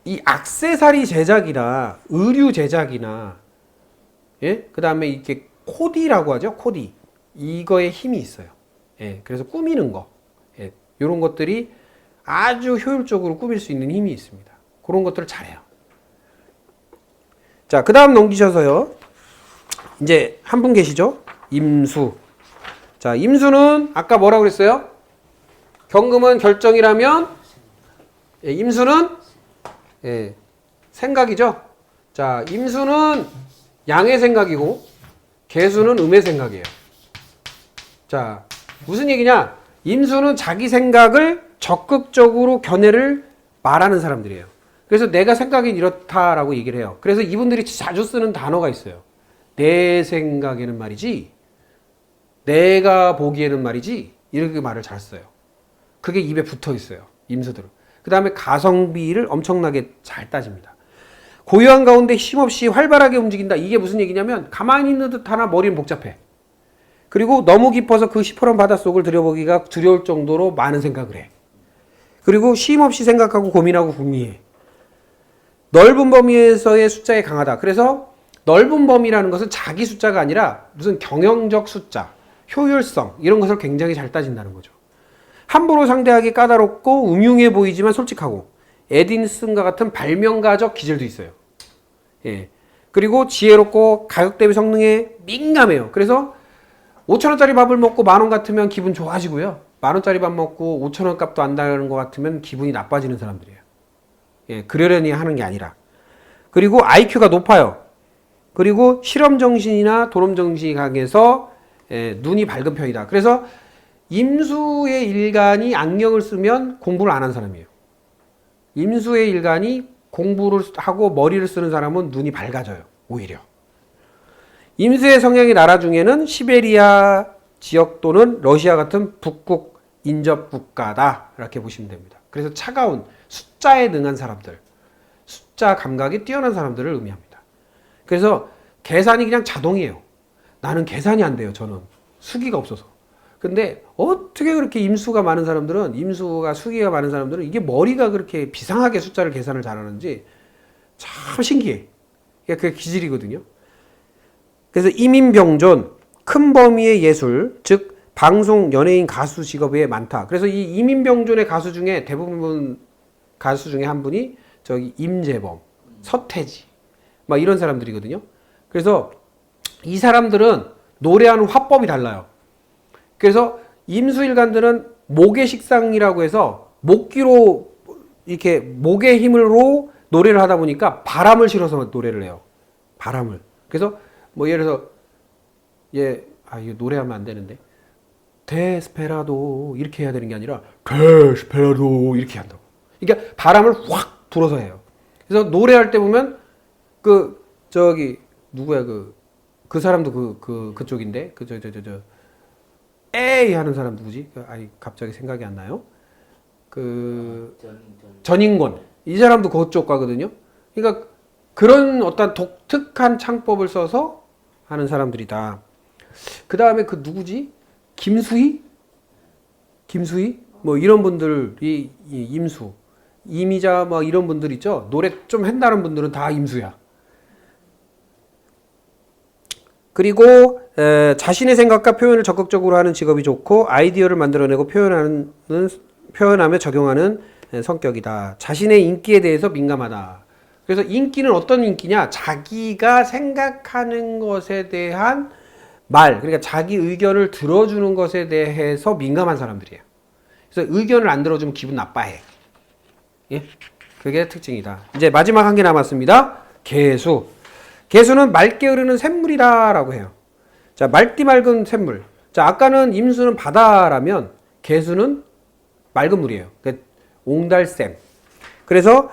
이 액세서리 제작이나 의류 제작이나 예? 그 다음에 이렇게 코디라고 하죠. 코디. 이거에 힘이 있어요. 예, 그래서 꾸미는 거. 예, 이런 것들이 아주 효율적으로 꾸밀 수 있는 힘이 있습니다. 그런 것들을 잘해요. 자, 그 다음 넘기셔서요. 이제 한 분 계시죠? 임수. 자, 임수는 아까 뭐라고 그랬어요? 경금은 결정이라면 예, 임수는 예, 생각이죠. 자, 임수는 양의 생각이고 개수는 음의 생각이에요. 자, 무슨 얘기냐? 임수는 자기 생각을 적극적으로 견해를 말하는 사람들이에요. 그래서 내가 생각이 이렇다라고 얘기를 해요. 그래서 이분들이 자주 쓰는 단어가 있어요. 내 생각에는 말이지, 내가 보기에는 말이지, 이렇게 말을 잘 써요. 그게 입에 붙어 있어요. 임수들은. 그 다음에 가성비를 엄청나게 잘 따집니다. 고요한 가운데 힘없이 활발하게 움직인다. 이게 무슨 얘기냐면 가만히 있는 듯 하나 머리는 복잡해. 그리고 너무 깊어서 그 시퍼런 바닷속을 들여보기가 두려울 정도로 많은 생각을 해. 그리고 쉼없이 생각하고 고민하고 궁리해. 넓은 범위에서의 숫자에 강하다. 그래서 넓은 범위라는 것은 자기 숫자가 아니라 무슨 경영적 숫자, 효율성 이런 것을 굉장히 잘 따진다는 거죠. 함부로 상대하기 까다롭고 음흉해 보이지만 솔직하고 에디슨과 같은 발명가적 기질도 있어요. 예. 그리고 지혜롭고 가격 대비 성능에 민감해요. 그래서 5,000원짜리 밥을 먹고 10,000원 같으면 기분 좋아지고요. 10,000원짜리 밥 먹고 5,000원 값도 안 나는 것 같으면 기분이 나빠지는 사람들이에요. 예, 그러려니 하는 게 아니라. 그리고 IQ가 높아요. 그리고 실험 정신이나 도름 정신이 강해서 눈이 밝은 편이다. 그래서 임수의 일간이 악령을 쓰면 공부를 안 한 사람이에요. 임수의 일간이 공부를 하고 머리를 쓰는 사람은 눈이 밝아져요. 오히려. 임수의 성향의 나라 중에는 시베리아 지역 또는 러시아 같은 북극 인접 국가다. 이렇게 보시면 됩니다. 그래서 차가운 숫자에 능한 사람들, 숫자 감각이 뛰어난 사람들을 의미합니다. 그래서 계산이 그냥 자동이에요. 나는 계산이 안 돼요. 저는 수기가 없어서. 근데 어떻게 그렇게 임수가 많은 사람들은, 임수가 수기가 많은 사람들은 이게 머리가 그렇게 비상하게 숫자를 계산을 잘하는지 참 신기해. 그게 기질이거든요. 그래서 이민병존, 큰 범위의 예술, 즉 방송, 연예인, 가수 직업에 많다. 그래서 이 이민병존의 가수 중에 대부분 가수 중에 한 분이 저기 임재범, 서태지, 막 이런 사람들이거든요. 그래서 이 사람들은 노래하는 화법이 달라요. 그래서 임수일간들은 목의 식상이라고 해서 목기로 이렇게 목의 힘으로 노래를 하다 보니까 바람을 실어서 노래를 해요. 바람을. 그래서 뭐 예를 들어서 이거 노래하면 안 되는데 데스페라도 이렇게 해야 되는 게 아니라 데스페라도 이렇게 한다고. 그러니까 바람을 확 불어서 해요. 그래서 노래할 때 보면 누구야 그 사람도 그쪽인데 에이 하는 사람 누구지? 갑자기 생각이 안 나요. 전인권. 이 사람도 그쪽 가거든요. 그러니까 그런 어떤 독특한 창법을 써서 하는 사람들이다. 그 다음에 누구지? 김수희? 뭐 이런 분들이 임수. 이미자 뭐 이런 분들 있죠? 노래 좀 한다는 분들은 다 임수야. 그리고 자신의 생각과 표현을 적극적으로 하는 직업이 좋고 아이디어를 만들어내고 표현하며 적용하는 성격이다. 자신의 인기에 대해서 민감하다. 그래서 인기는 어떤 인기냐? 자기가 생각하는 것에 대한 말, 그러니까 자기 의견을 들어주는 것에 대해서 민감한 사람들이에요. 그래서 의견을 안 들어주면 기분 나빠해. 예? 그게 특징이다. 이제 마지막 한 개 남았습니다. 개수. 개수는 맑게 흐르는 샘물이다라고 해요. 자, 맑디 맑은 샘물. 자, 아까는 임수는 바다라면 개수는 맑은 물이에요. 그러니까 옹달샘. 그래서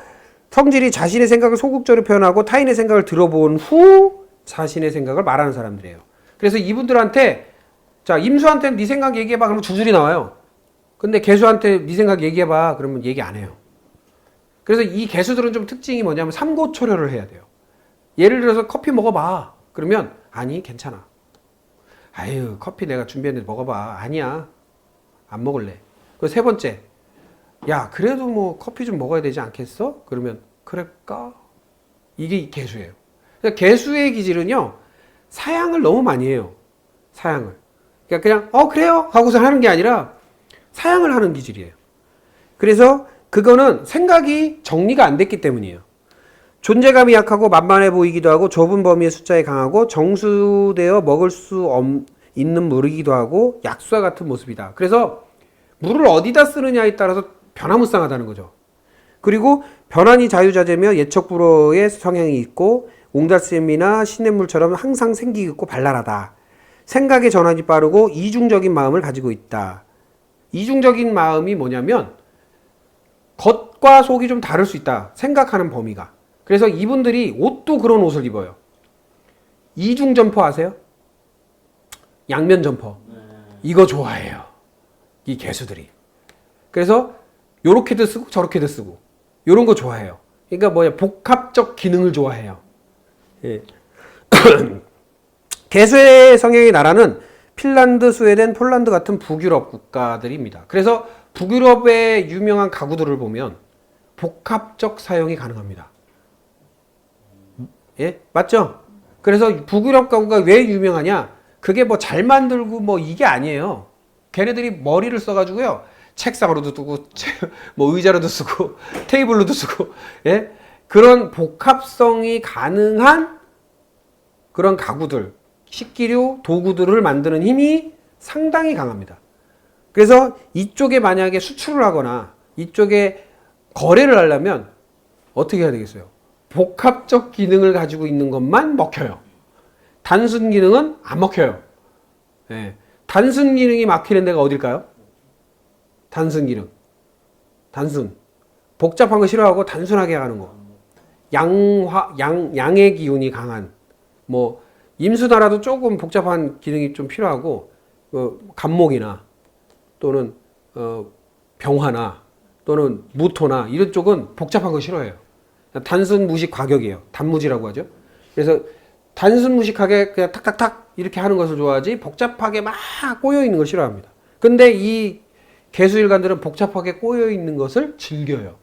성질이 자신의 생각을 소극적으로 표현하고 타인의 생각을 들어본 후 자신의 생각을 말하는 사람들이에요. 그래서 이분들한테 자, 임수한테는 네 생각 얘기해봐. 그러면 줄줄이 나와요. 근데 개수한테 네 생각 얘기해봐. 그러면 얘기 안 해요. 그래서 이 개수들은 좀 특징이 뭐냐면 삼고초려를 해야 돼요. 예를 들어서 커피 먹어봐. 그러면 아니 괜찮아. 아유 커피 내가 준비했는데 먹어봐. 아니야 안 먹을래. 그 세 번째 야 그래도 뭐 커피 좀 먹어야 되지 않겠어? 그러면 그럴까? 이게 개수예요. 그러니까 개수의 기질은요 사양을 너무 많이 해요. 사양을. 그러니까 그냥 그래요 하고서 하는 게 아니라 사양을 하는 기질이에요. 그래서 그거는 생각이 정리가 안 됐기 때문이에요. 존재감이 약하고 만만해 보이기도 하고 좁은 범위의 숫자에 강하고 정수되어 먹을 수 있는 물이기도 하고 약수와 같은 모습이다. 그래서 물을 어디다 쓰느냐에 따라서 변화무쌍하다는 거죠. 그리고 변환이 자유자재며 예측불허의 성향이 있고 옹달샘이나 시냇물처럼 항상 생기 있고 발랄하다. 생각의 전환이 빠르고 이중적인 마음을 가지고 있다. 이중적인 마음이 뭐냐면 겉과 속이 좀 다를 수 있다. 생각하는 범위가. 그래서 이분들이 옷도 그런 옷을 입어요. 이중 점퍼 아세요? 양면 점퍼. 이거 좋아해요. 이 개수들이. 그래서 요렇게도 쓰고 저렇게도 쓰고 요런 거 좋아해요. 그러니까 복합적 기능을 좋아해요. 예. 개수의 성향의 나라는 핀란드, 스웨덴, 폴란드 같은 북유럽 국가들입니다. 그래서 북유럽의 유명한 가구들을 보면 복합적 사용이 가능합니다. 예? 맞죠? 그래서 북유럽 가구가 왜 유명하냐? 그게 잘 만들고 이게 아니에요. 걔네들이 머리를 써가지고요. 책상으로도 쓰고 뭐 의자로도 쓰고 테이블로도 쓰고 예? 그런 복합성이 가능한 그런 가구들, 식기류, 도구들을 만드는 힘이 상당히 강합니다. 그래서 이쪽에 만약에 수출을 하거나 이쪽에 거래를 하려면 어떻게 해야 되겠어요? 복합적 기능을 가지고 있는 것만 먹혀요. 단순 기능은 안 먹혀요. 예. 단순 기능이 막히는 데가 어딜까요? 단순 기능. 단순. 복잡한 거 싫어하고 단순하게 하는 거. 양의 기운이 강한. 뭐, 임수나라도 조금 복잡한 기능이 좀 필요하고, 간목이나, 또는, 병화나, 또는 무토나, 이런 쪽은 복잡한 거 싫어해요. 단순 무식 과격이에요. 단무지라고 하죠. 그래서 단순 무식하게 그냥 탁탁탁 이렇게 하는 것을 좋아하지 복잡하게 막 꼬여 있는 걸 싫어합니다. 근데 이 개수일관들은 복잡하게 꼬여 있는 것을 즐겨요.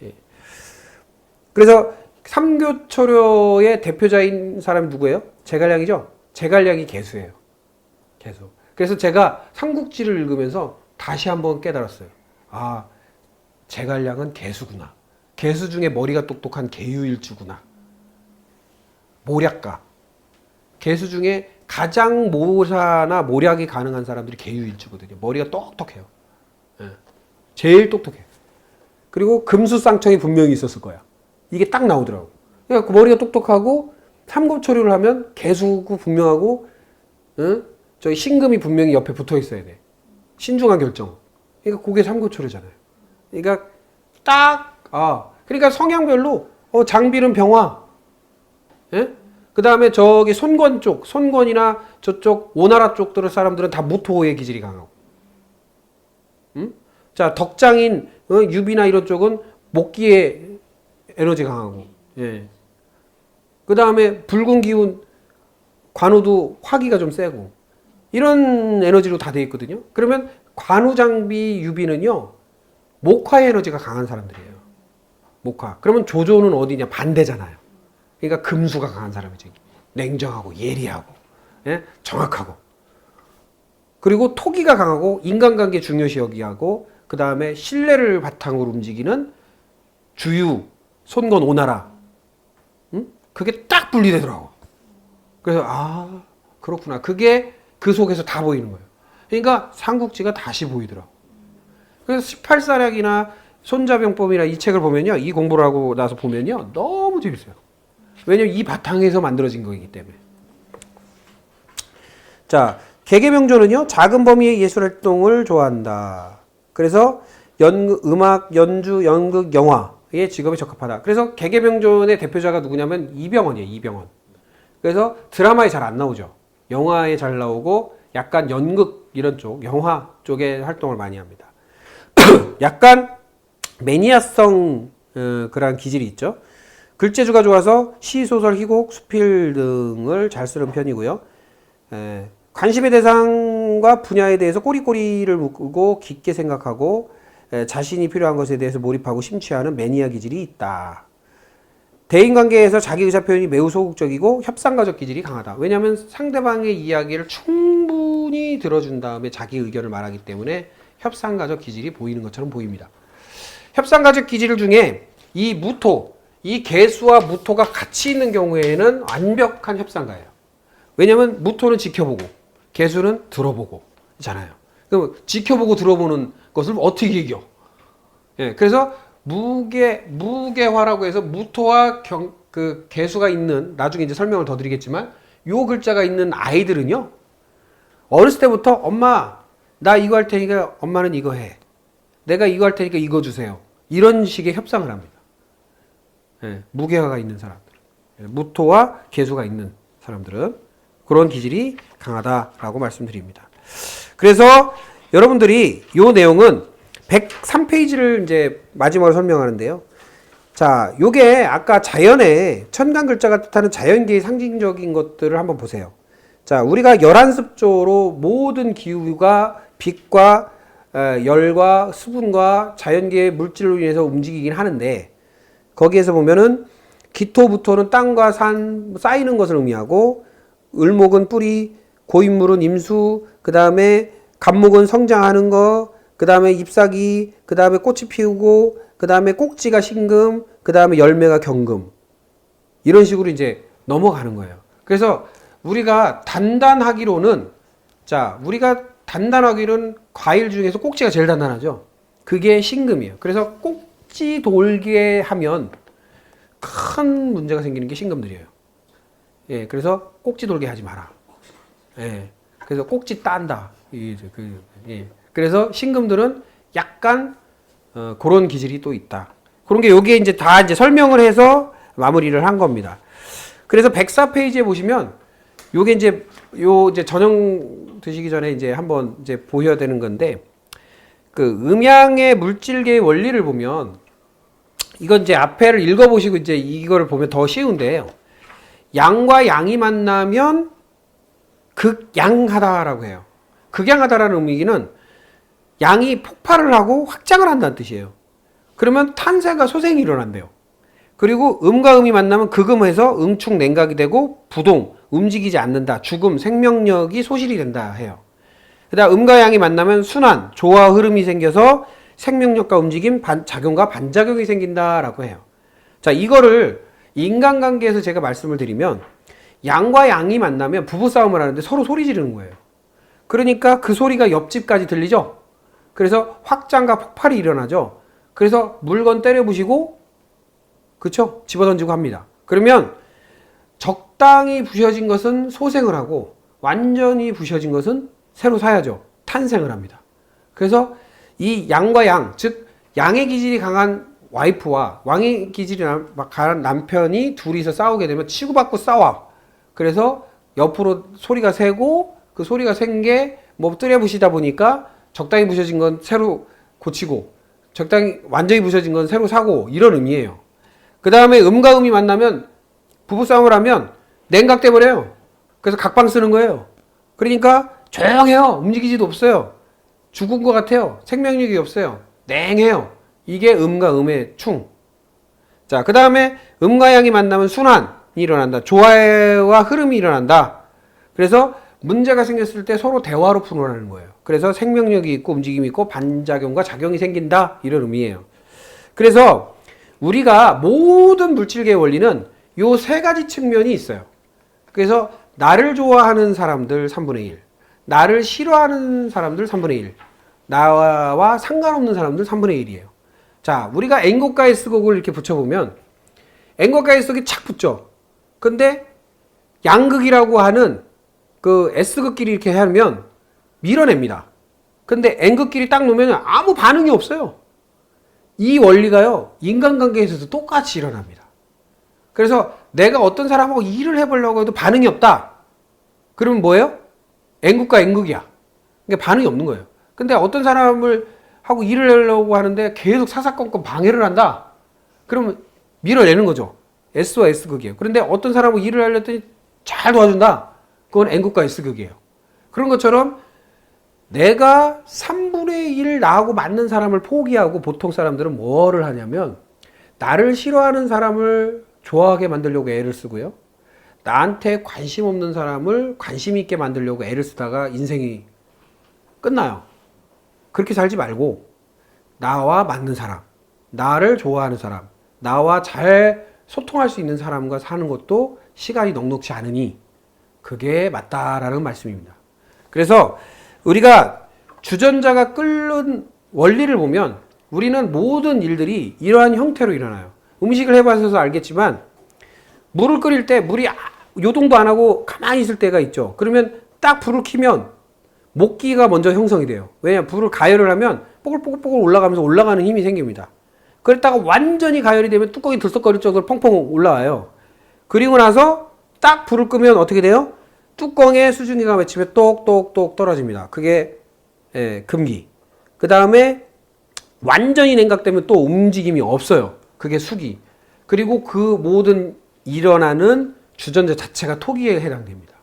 예. 그래서 삼교초려의 대표자인 사람이 누구예요? 제갈량이죠? 제갈량이 개수예요. 개수. 그래서 제가 삼국지를 읽으면서 다시 한번 깨달았어요. 아, 제갈량은 개수구나. 개수 중에 머리가 똑똑한 개유일주구나. 모략가. 개수 중에 가장 모사나 모략이 가능한 사람들이 개유일주거든요. 머리가 똑똑해요. 예. 제일 똑똑해요. 그리고 금수쌍청이 분명히 있었을 거야. 이게 딱 나오더라고. 그러니까 그 머리가 똑똑하고 삼고초려를 하면 개수고 분명하고 저기 신금이 분명히 옆에 붙어 있어야 돼. 신중한 결정. 그러니까 그게 삼고초려잖아요. 그러니까 그러니까 성향별로 장빌은 병화. 예? 그 다음에 저기 손권 쪽, 손권이나 저쪽 오나라 쪽들 사람들은 다 무토의 기질이 강하고. 자, 덕장인 유비나 이런 쪽은 목기의 에너지 강하고. 예. 그 다음에 붉은 기운 관우도 화기가 좀 세고. 이런 에너지로 다 돼 있거든요. 그러면 관우장비 유비는요, 목화의 에너지가 강한 사람들이에요. 목화. 그러면 조조는 어디냐? 반대잖아요. 그러니까 금수가 강한 사람이지. 냉정하고 예리하고, 예? 정확하고. 그리고 토기가 강하고 인간관계 중요시 여기하고 그 다음에 신뢰를 바탕으로 움직이는 주유, 손권, 오나라. 그게 딱 분리되더라고. 그래서 그렇구나. 그게 그 속에서 다 보이는 거예요. 그러니까 삼국지가 다시 보이더라고. 그래서 18사략이나 손자병법이나 이 책을 보면요. 이 공부를 하고 나서 보면요. 너무 재밌어요. 왜냐면 이 바탕에서 만들어진 거기 때문에. 자, 개개명조는요. 작은 범위의 예술활동을 좋아한다. 그래서 음악, 연주, 연극, 영화의 직업에 적합하다. 그래서 개개명조의 대표자가 누구냐면 이병헌이에요. 이병헌. 그래서 드라마에 잘 안 나오죠. 영화에 잘 나오고 약간 연극 이런 쪽, 영화 쪽에 활동을 많이 합니다. 약간 매니아성 그런 기질이 있죠. 글재주가 좋아서 시, 소설, 희곡, 수필 등을 잘 쓰는 편이고요. 관심의 대상과 분야에 대해서 꼬리꼬리를 묶고 깊게 생각하고 자신이 필요한 것에 대해서 몰입하고 심취하는 매니아 기질이 있다. 대인관계에서 자기 의사 표현이 매우 소극적이고 협상가적 기질이 강하다. 왜냐하면 상대방의 이야기를 충분히 들어준 다음에 자기 의견을 말하기 때문에 협상가적 기질이 보이는 것처럼 보입니다. 협상가적 기질 중에 이 무토, 이 개수와 무토가 같이 있는 경우에는 완벽한 협상가예요. 왜냐하면 무토는 지켜보고 개수는 들어보고 잖아요. 그럼 지켜보고 들어보는 것을 어떻게 이겨? 예, 그래서 무개화라고 해서 무토와 그 개수가 있는, 나중에 이제 설명을 더 드리겠지만 요 글자가 있는 아이들은요, 어렸을 때부터 엄마 나 이거 할 테니까 엄마는 이거 해, 내가 이거 할 테니까 이거 주세요, 이런 식의 협상을 합니다. 예, 무개화가 있는 사람들, 무토와 개수가 있는 사람들은 그런 기질이 강하다라고 말씀드립니다. 그래서 여러분들이 요 내용은 103페이지를 이제 마지막으로 설명하는데요. 자, 요게 아까 자연의 천간 글자가 뜻하는 자연계의 상징적인 것들을 한번 보세요. 자, 우리가 11습조로 모든 기후가 빛과 열과 수분과 자연계의 물질로 인해서 움직이긴 하는데, 거기에서 보면은 기토부토는 땅과 산, 쌓이는 것을 의미하고, 을목은 뿌리, 고인물은 임수, 그 다음에 간목은 성장하는 거, 그 다음에 잎사귀, 그 다음에 꽃이 피우고, 그 다음에 꼭지가 신금, 그 다음에 열매가 경금. 이런 식으로 이제 넘어가는 거예요. 그래서 우리가 단단하기로는, 자, 우리가 단단하기로는 과일 중에서 꼭지가 제일 단단하죠. 그게 신금이에요. 그래서 꼭지 돌게 하면 큰 문제가 생기는 게 신금들이에요. 예, 그래서 꼭지 돌게 하지 마라. 예, 그래서 꼭지 딴다. 예. 그래서 신금들은 약간 그런 기질이 또 있다. 그런 게 여기에 이제 다 이제 설명을 해서 마무리를 한 겁니다. 그래서 104페이지에 보시면 요게 이제 이제 저녁 드시기 전에 이제 한번 이제 보셔야 되는 건데, 그 음양의 물질계의 원리를 보면, 이건 이제 앞에를 읽어보시고 이제 이거를 보면 더 쉬운데요. 양과 양이 만나면 극양하다라고 해요. 극양하다라는 의미는 양이 폭발을 하고 확장을 한다는 뜻이에요. 그러면 탄생과 소생이 일어난대요. 그리고 음과 음이 만나면 극음해서 응축 냉각이 되고 부동, 움직이지 않는다, 죽음, 생명력이 소실이 된다 해요. 그 다음 음과 양이 만나면 순환, 조화, 흐름이 생겨서 생명력과 움직임, 작용과 반작용이 생긴다라고 해요. 자, 이거를 인간관계에서 제가 말씀을 드리면, 양과 양이 만나면 부부싸움을 하는데 서로 소리 지르는 거예요. 그러니까 그 소리가 옆집까지 들리죠? 그래서 확장과 폭발이 일어나죠? 그래서 물건 때려 부시고, 그쵸? 집어던지고 합니다. 그러면 적당히 부셔진 것은 소생을 하고, 완전히 부셔진 것은 새로 사야죠. 탄생을 합니다. 그래서 이 양과 양, 즉 양의 기질이 강한 와이프와 왕의 기질이 강한 남편이 둘이서 싸우게 되면 치고받고 싸워. 그래서 옆으로 소리가 새고, 그 소리가 센 게 뭐 뜨려 부시다 보니까 적당히 부셔진 건 새로 고치고, 적당히 완전히 부셔진 건 새로 사고, 이런 의미예요. 그 다음에 음과 음이 만나면, 부부싸움을 하면 냉각돼 버려요. 그래서 각방 쓰는 거예요. 그러니까 조용해요. 움직이지도 없어요. 죽은 것 같아요. 생명력이 없어요. 냉해요. 이게 음과 음의 충. 자, 그 다음에 음과 양이 만나면 순환이 일어난다. 조화와 흐름이 일어난다. 그래서 문제가 생겼을 때 서로 대화로 풀어나는 거예요. 그래서 생명력이 있고 움직임이 있고 반작용과 작용이 생긴다. 이런 의미예요. 그래서 우리가 모든 물질계의 원리는 요 세 가지 측면이 있어요. 그래서 나를 좋아하는 사람들 3분의 1, 나를 싫어하는 사람들 3분의 1, 나와 상관없는 사람들 3분의 1이에요. 자, 우리가 N곡과 S곡을 이렇게 붙여보면 N곡과 S곡이 착 붙죠. 근데 양극이라고 하는 그 S극끼리 이렇게 하면 밀어냅니다. 근데 N극끼리 딱 놓으면 아무 반응이 없어요. 이 원리가요, 인간관계에서도 똑같이 일어납니다. 그래서 내가 어떤 사람하고 일을 해보려고 해도 반응이 없다. 그러면 뭐예요? N극과 N극이야. 그러니까 반응이 없는 거예요. 근데 어떤 사람을 하고 일을 하려고 하는데 계속 사사건건 방해를 한다. 그러면 밀어내는 거죠. S와 S극이에요. 그런데 어떤 사람하고 일을 하려 했더니 잘 도와준다. 그건 N극과 S극이에요. 그런 것처럼 내가 3분의 1 나하고 맞는 사람을 포기하고 보통 사람들은 뭐를 하냐면 나를 싫어하는 사람을 좋아하게 만들려고 애를 쓰고요. 나한테 관심 없는 사람을 관심 있게 만들려고 애를 쓰다가 인생이 끝나요. 그렇게 살지 말고 나와 맞는 사람, 나를 좋아하는 사람, 나와 잘 소통할 수 있는 사람과 사는 것도 시간이 넉넉지 않으니 그게 맞다라는 말씀입니다. 그래서 우리가 주전자가 끓는 원리를 보면 우리는 모든 일들이 이러한 형태로 일어나요. 음식을 해봐서 알겠지만 물을 끓일 때 물이 요동도 안 하고 가만히 있을 때가 있죠. 그러면 딱 불을 켜면 목기가 먼저 형성이 돼요. 왜냐하면 불을 가열을 하면 뽀글뽀글뽀글 올라가면서 올라가는 힘이 생깁니다. 그랬다가 완전히 가열이 되면 뚜껑이 들썩거릴 정도로 펑펑 올라와요. 그리고 나서 딱 불을 끄면 어떻게 돼요? 뚜껑에 수증기가 맺히면 똑똑똑 떨어집니다. 그게 금기. 그 다음에 완전히 냉각되면 또 움직임이 없어요. 그게 수기. 그리고 그 모든 일어나는 주전자 자체가 토기에 해당됩니다.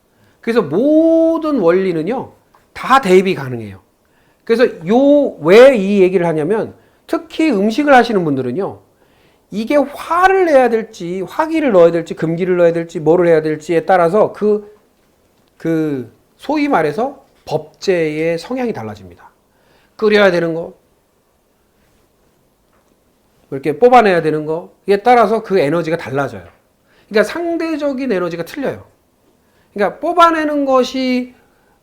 그래서 모든 원리는요, 다 대입이 가능해요. 그래서 왜 이 얘기를 하냐면, 특히 음식을 하시는 분들은요, 이게 화를 내야 될지, 화기를 넣어야 될지, 금기를 넣어야 될지, 뭐를 해야 될지에 따라서 소위 말해서 법제의 성향이 달라집니다. 끓여야 되는 거, 이렇게 뽑아내야 되는 거에 따라서 그 에너지가 달라져요. 그러니까 상대적인 에너지가 틀려요. 그러니까 뽑아내는 것이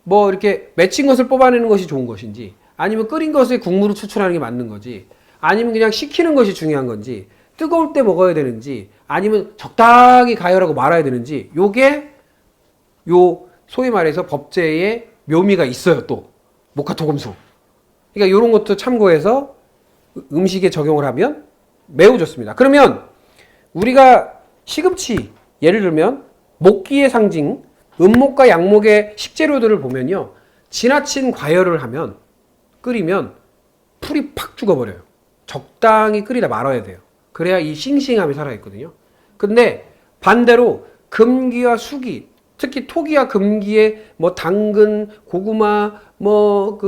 뭐 이렇게 맺힌 것을 뽑아내는 것이 좋은 것인지, 아니면 끓인 것에 국물을 추출하는 게 맞는 거지, 아니면 그냥 식히는 것이 중요한 건지, 뜨거울 때 먹어야 되는지, 아니면 적당히 가열하고 말아야 되는지, 요게 요 소위 말해서 법제의 묘미가 있어요. 또 목화토금수. 그러니까 이런 것도 참고해서 음식에 적용을 하면 매우 좋습니다. 그러면 우리가 시금치, 예를 들면 목기의 상징 음목과 양목의 식재료들을 보면요, 지나친 과열을 하면, 끓이면 풀이 팍 죽어버려요. 적당히 끓이다 말아야 돼요. 그래야 이 싱싱함이 살아있거든요. 근데 반대로 금기와 수기, 특히 토기와 금기에 뭐 당근, 고구마, 뭐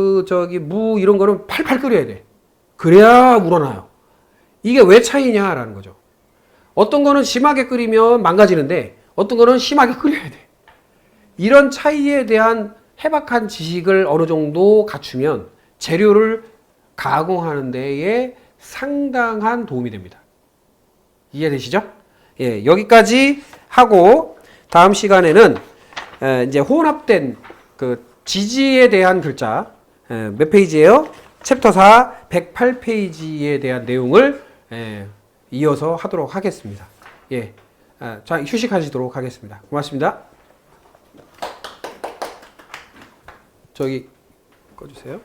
무 이런 거는 팔팔 끓여야 돼. 그래야 우러나요. 이게 왜 차이냐라는 거죠. 어떤 거는 심하게 끓이면 망가지는데 어떤 거는 심하게 끓여야 돼. 이런 차이에 대한 해박한 지식을 어느 정도 갖추면 재료를 가공하는 데에 상당한 도움이 됩니다. 이해되시죠? 예, 여기까지 하고 다음 시간에는 이제 혼합된 그 지지에 대한 글자, 몇 페이지예요? 챕터 4 108페이지에 대한 내용을 이어서 하도록 하겠습니다. 예, 자, 휴식하시도록 하겠습니다. 고맙습니다. 저기 꺼주세요.